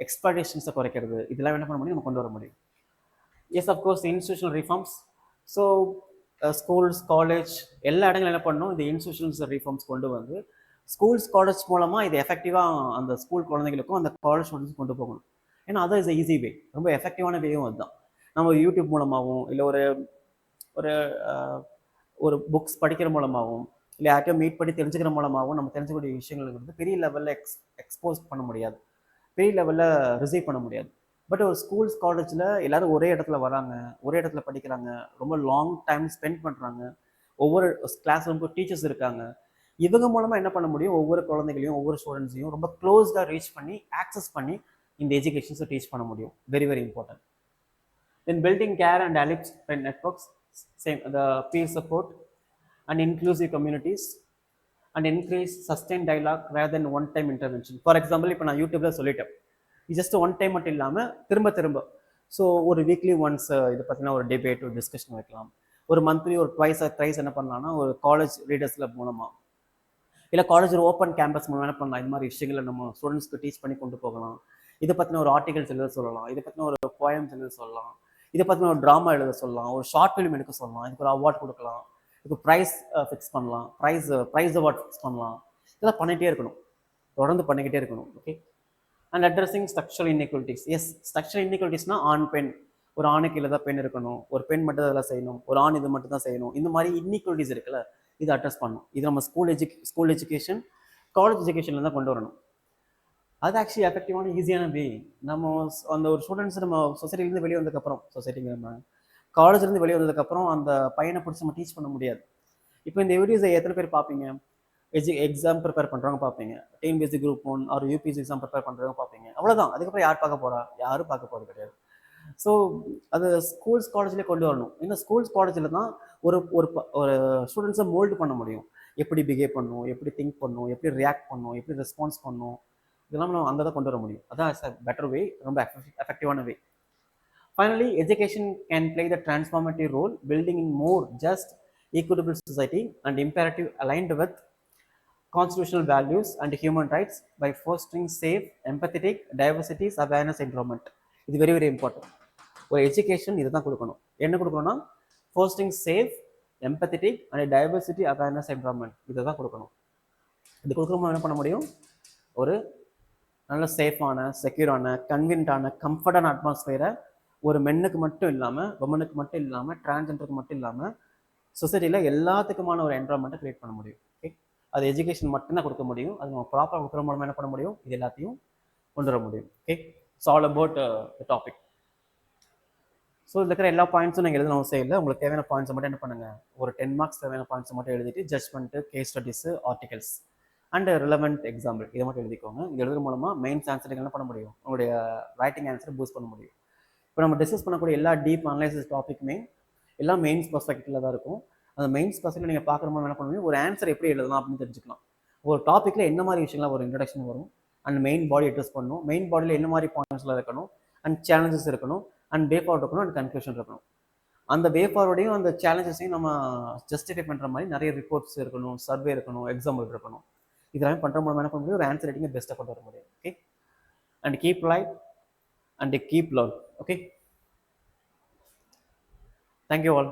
எக்ஸ்ப்ளாய்டேஷன்ஸை குறைக்கிறது, இதெல்லாம் என்ன பண்ண முடியும், நம்ம கொண்டு வர முடியும். Yes, of course institutional reforms. So schools, college எல்லா இடங்களும் என்ன பண்ணணும், இந்த இன்ஸ்டியூஷன்ஸ் ரிஃபார்ம்ஸ் கொண்டு வந்து ஸ்கூல்ஸ், காலேஜ் மூலமாக இது எஃபெக்டிவாக அந்த ஸ்கூல் குழந்தைங்களுக்கும் அந்த காலேஜ் ஸ்டூடெண்ட்ஸும் கொண்டு போகணும். ஏன்னா அது இஸ் ஈஸி வே, ரொம்ப எஃபெக்டிவான வேவும் அதுதான். நம்ம யூடியூப் மூலமாகவும் இல்லை ஒரு ஒரு ஒரு புக்ஸ் படிக்கிற மூலமாகவும் இல்லை யார்ட்டையும் மீட் பண்ணி தெரிஞ்சுக்கிற மூலமாகவும் நம்ம தெரிஞ்சுக்கூடிய விஷயங்கள் வந்து பெரிய லெவலில் எக்ஸ்போஸ் பண்ண முடியாது, பெரிய லெவலில் ரிசீவ் பண்ண முடியாது. பட் ஒரு ஸ்கூல்ஸ், காலேஜில் எல்லோரும் ஒரே இடத்துல வராங்க, ஒரே இடத்துல படிக்கிறாங்க, ரொம்ப லாங் டைம் ஸ்பெண்ட் பண்ணுறாங்க, ஒவ்வொரு கிளாஸ் ரூமுக்கும் டீச்சர்ஸ் இருக்காங்க. இவங்க மூலமாக என்ன பண்ண முடியும், ஒவ்வொரு குழந்தைகளையும் ஒவ்வொரு ஸ்டூடெண்ட்ஸையும் ரொம்ப க்ளோஸ்டாக ரீச் பண்ணி ஆக்சஸ் பண்ணி இந்த எஜுகேஷன்ஸை டீச் பண்ண முடியும். Very very important. Then building care and allies networks, same the peer support and inclusive communities and increase sustained dialogue rather than one time intervention. For example இப்போ நான் யூடியூப்ல சொல்லிட்டேன், ஜஸ்ட் ஒன் டைம் மட்டும் இல்லாமல் திரும்ப திரும்ப, ஸோ ஒரு weekly once இதை பற்றின ஒரு டிபேட், ஒரு டிஸ்கஷன் வைக்கலாம். ஒரு மந்த்லி ஒரு ட்ரைஸ் என்ன பண்ணலாம்னா ஒரு காலேஜ் ரீடர்ஸ் கிளப் மூலமாக இல்லை காலேஜ் ஒரு ஓப்பன் கேம்பஸ் மூலம் என்ன பண்ணலாம், இந்த மாதிரி விஷயங்களை நம்ம ஸ்டூடெண்ட்ஸ்க்கு டீச் பண்ணி கொண்டு போகலாம். இதை பற்றின ஒரு ஆர்டிகல்ஸ் எழுத சொல்லலாம், இதை பற்றின ஒரு போயம்ஸ் எழுத சொல்லலாம், இதை பற்றின ஒரு ட்ராமா எழுத சொல்லலாம், ஒரு ஷார்ட் ஃபிலிம் எடுக்க சொல்லலாம், இதுக்கு ஒரு அவார்ட் கொடுக்கலாம், இதுக்கு ப்ரைஸ் ஃபிக்ஸ் பண்ணலாம், ப்ரைஸ் அவார்ட் ஃபிக்ஸ் பண்ணலாம். இதெல்லாம் பண்ணிகிட்டே இருக்கணும், தொடர்ந்து பண்ணிக்கிட்டே இருக்கணும். Okay, and addressing structural inequalities. Yes, structural இன்இக்வாலிட்டிஸ்னால் ஆண் பெண், ஒரு ஆணுக்கு இல்லை தான் பெண் இருக்கணும், ஒரு பெண் மட்டும் தான் இதெல்லாம் செய்யணும், ஒரு ஆண் இது மட்டும் தான் செய்யணும், இந்த மாதிரி இன்இக்வாலிட்டிஸ் இருக்குல்ல, இது அட்ரஸ் பண்ணணும். இது நம்ம ஸ்கூல் எஜுகேஷன், காலேஜ் எஜுகேஷனில் தான் கொண்டு வரணும். அது ஆக்சுவலி எஃபெக்டிவான ஈஸியான வே. நம்ம அந்த ஒரு ஸ்டூடெண்ட்ஸ் நம்ம சொசைட்டிலேருந்து வெளியே வந்ததுக்கப்புறம், சொசைட்டிங்க நம்ம காலேஜ்லேருந்து வெளியே வந்ததுக்கப்புறம் அந்த பையனை பிடிச்சி நம்ம டீச் பண்ண முடியாது. இப்போ இந்த வீடியோஸை எத்தனை பேர் பார்ப்பீங்க? எக்ஸாம் ப்ரிப்பேர் பண்ணுறவங்க பார்ப்பீங்க, TNPSC group 1 or UPSC exam prepare பண்ணுறவங்க பார்ப்பீங்க. அவ்வளோதான். அதுக்கப்புறம் யார் பார்க்க போகிறா? யாரும் பார்க்க போகிறது கிடையாது. ஸோ அது ஸ்கூல்ஸ் காலேஜ்லேயே கொண்டு வரணும். இந்த ஸ்கூல்ஸ் காலேஜில் தான் ஒரு ஒரு ஒரு ஸ்டூடெண்ட்ஸை மோல்டு பண்ண முடியும். எப்படி பிஹேவ் பண்ணணும், எப்படி திங்க் பண்ணணும், எப்படி ரியாக்ட் பண்ணணும், எப்படி ரெஸ்பான்ஸ் பண்ணணும், இதெல்லாம் நம்ம அங்கே தான் கொண்டு வர முடியும். அதான் பெட்டர் வே, ரொம்ப எஃபெக்டிவான வே. Finally, education can play the transformative role, building in more just, equitable society and imperative aligned with constitutional values and human rights by fostering safe, empathetic, diversity, awareness environment. இது very very important. ஒரு education இதை தான் கொடுக்கணும். என்ன கொடுக்கணும்னா fostering safe, empathetic and diversity awareness environment, இதை தான் கொடுக்கணும். இது கொடுக்குறோமா என்ன பண்ண முடியும்? ஒரு நல்ல சேஃபான, செக்யூரான, கன்வீனியன்ட்டான, கம்ஃபர்டான அட்மாஸ்பியரை ஒரு மென்னுக்கு மட்டும் இல்லாமல், உமனுக்கு மட்டும் இல்லாமல், டிரான்ஜெண்டருக்கு மட்டும் இல்லாமல் சொசைட்டியில் எல்லாத்துக்குமான ஒரு என்வரான்மெண்ட்டை க்ரியேட் பண்ண முடியும். ஓகே, அது எஜுகேஷன் மட்டும்தான் கொடுக்க முடியும். அது நம்ம ப்ராப்பராக கொடுக்குற மூலமாக என்ன பண்ண முடியும்? இது எல்லாத்தையும் கொண்டு வர முடியும். Okay, it's all about the topic. So இதில் இருக்கிற எல்லா பாயிண்ட்ஸும் நீங்கள் எழுதணும் அவசியம் இல்லை. உங்களுக்கு தேவையான பாயிண்ட்ஸை மட்டும் என்ன பண்ணுங்கள், ஒரு 10 மார்க்ஸ் தேவையான பாயிண்ட்ஸை மட்டும் எழுதிட்டு judgement, case studies, articles and relevant example இதை மட்டும் எழுதிக்கோங்க. இது எழுதுற மூலமாக மெயின்ஸ் ஆன்சர் என்ன பண்ண முடியும்? உங்களுடைய ரைட்டிங் ஆன்சரை பூஸ்ட் பண்ண முடியும். இப்போ நம்ம டிஸ்கஸ் பண்ணக்கூடிய எல்லா டீப் அனலைசிஸ் டாபிக்குமே எல்லாம் மெயின்ஸ் பர்ஸ்பெக்டிவில் தான் இருக்கும். அந்த மெயின்ஸ் பர்ஸ்பெக்டில் நீங்கள் பார்க்குற மாதிரி என்ன பண்ண முடியும்? ஒரு ஆன்சர் எப்படி எழுதலாம் அப்படின்னு தெரிஞ்சுக்கலாம். ஒரு டாப்பிக்கில் என்ன மாதிரி விஷயங்கள்லாம் ஒரு இன்ட்ரடக்ஷன் வரும், அண்ட் மெயின் பாடி அட்ரஸ் பண்ணணும், மெயின் பாடியில் என்ன மாதிரி பாயிண்ட்ஸ்லாம் இருக்கணும், அண்ட் சேலஞ்சஸ் இருக்கணும், அண்ட் வே ஃபார்வர்ட் இருக்கணும், அண்ட் கன்க்ளூஷன் இருக்கணும். அந்த வே ஃபார்வர்டையும் அந்த சேலஞ்சஸையும் நம்ம ஜஸ்டிஃபை பண்ணுற மாதிரி நிறைய ரிப்போர்ட்ஸ் இருக்கணும், சர்வே இருக்கணும், எக்ஸாம்பிள் இருக்கணும். இதெல்லாம் பண்ணுற மூலமாக என்ன பண்ண முடியும்? ஒரு ஆன்சர் ரைட்டிங்கை பெஸ்ட்டாக கொண்டு வர முடியும். Okay, and keep life and keep learn. Okay, thank you all.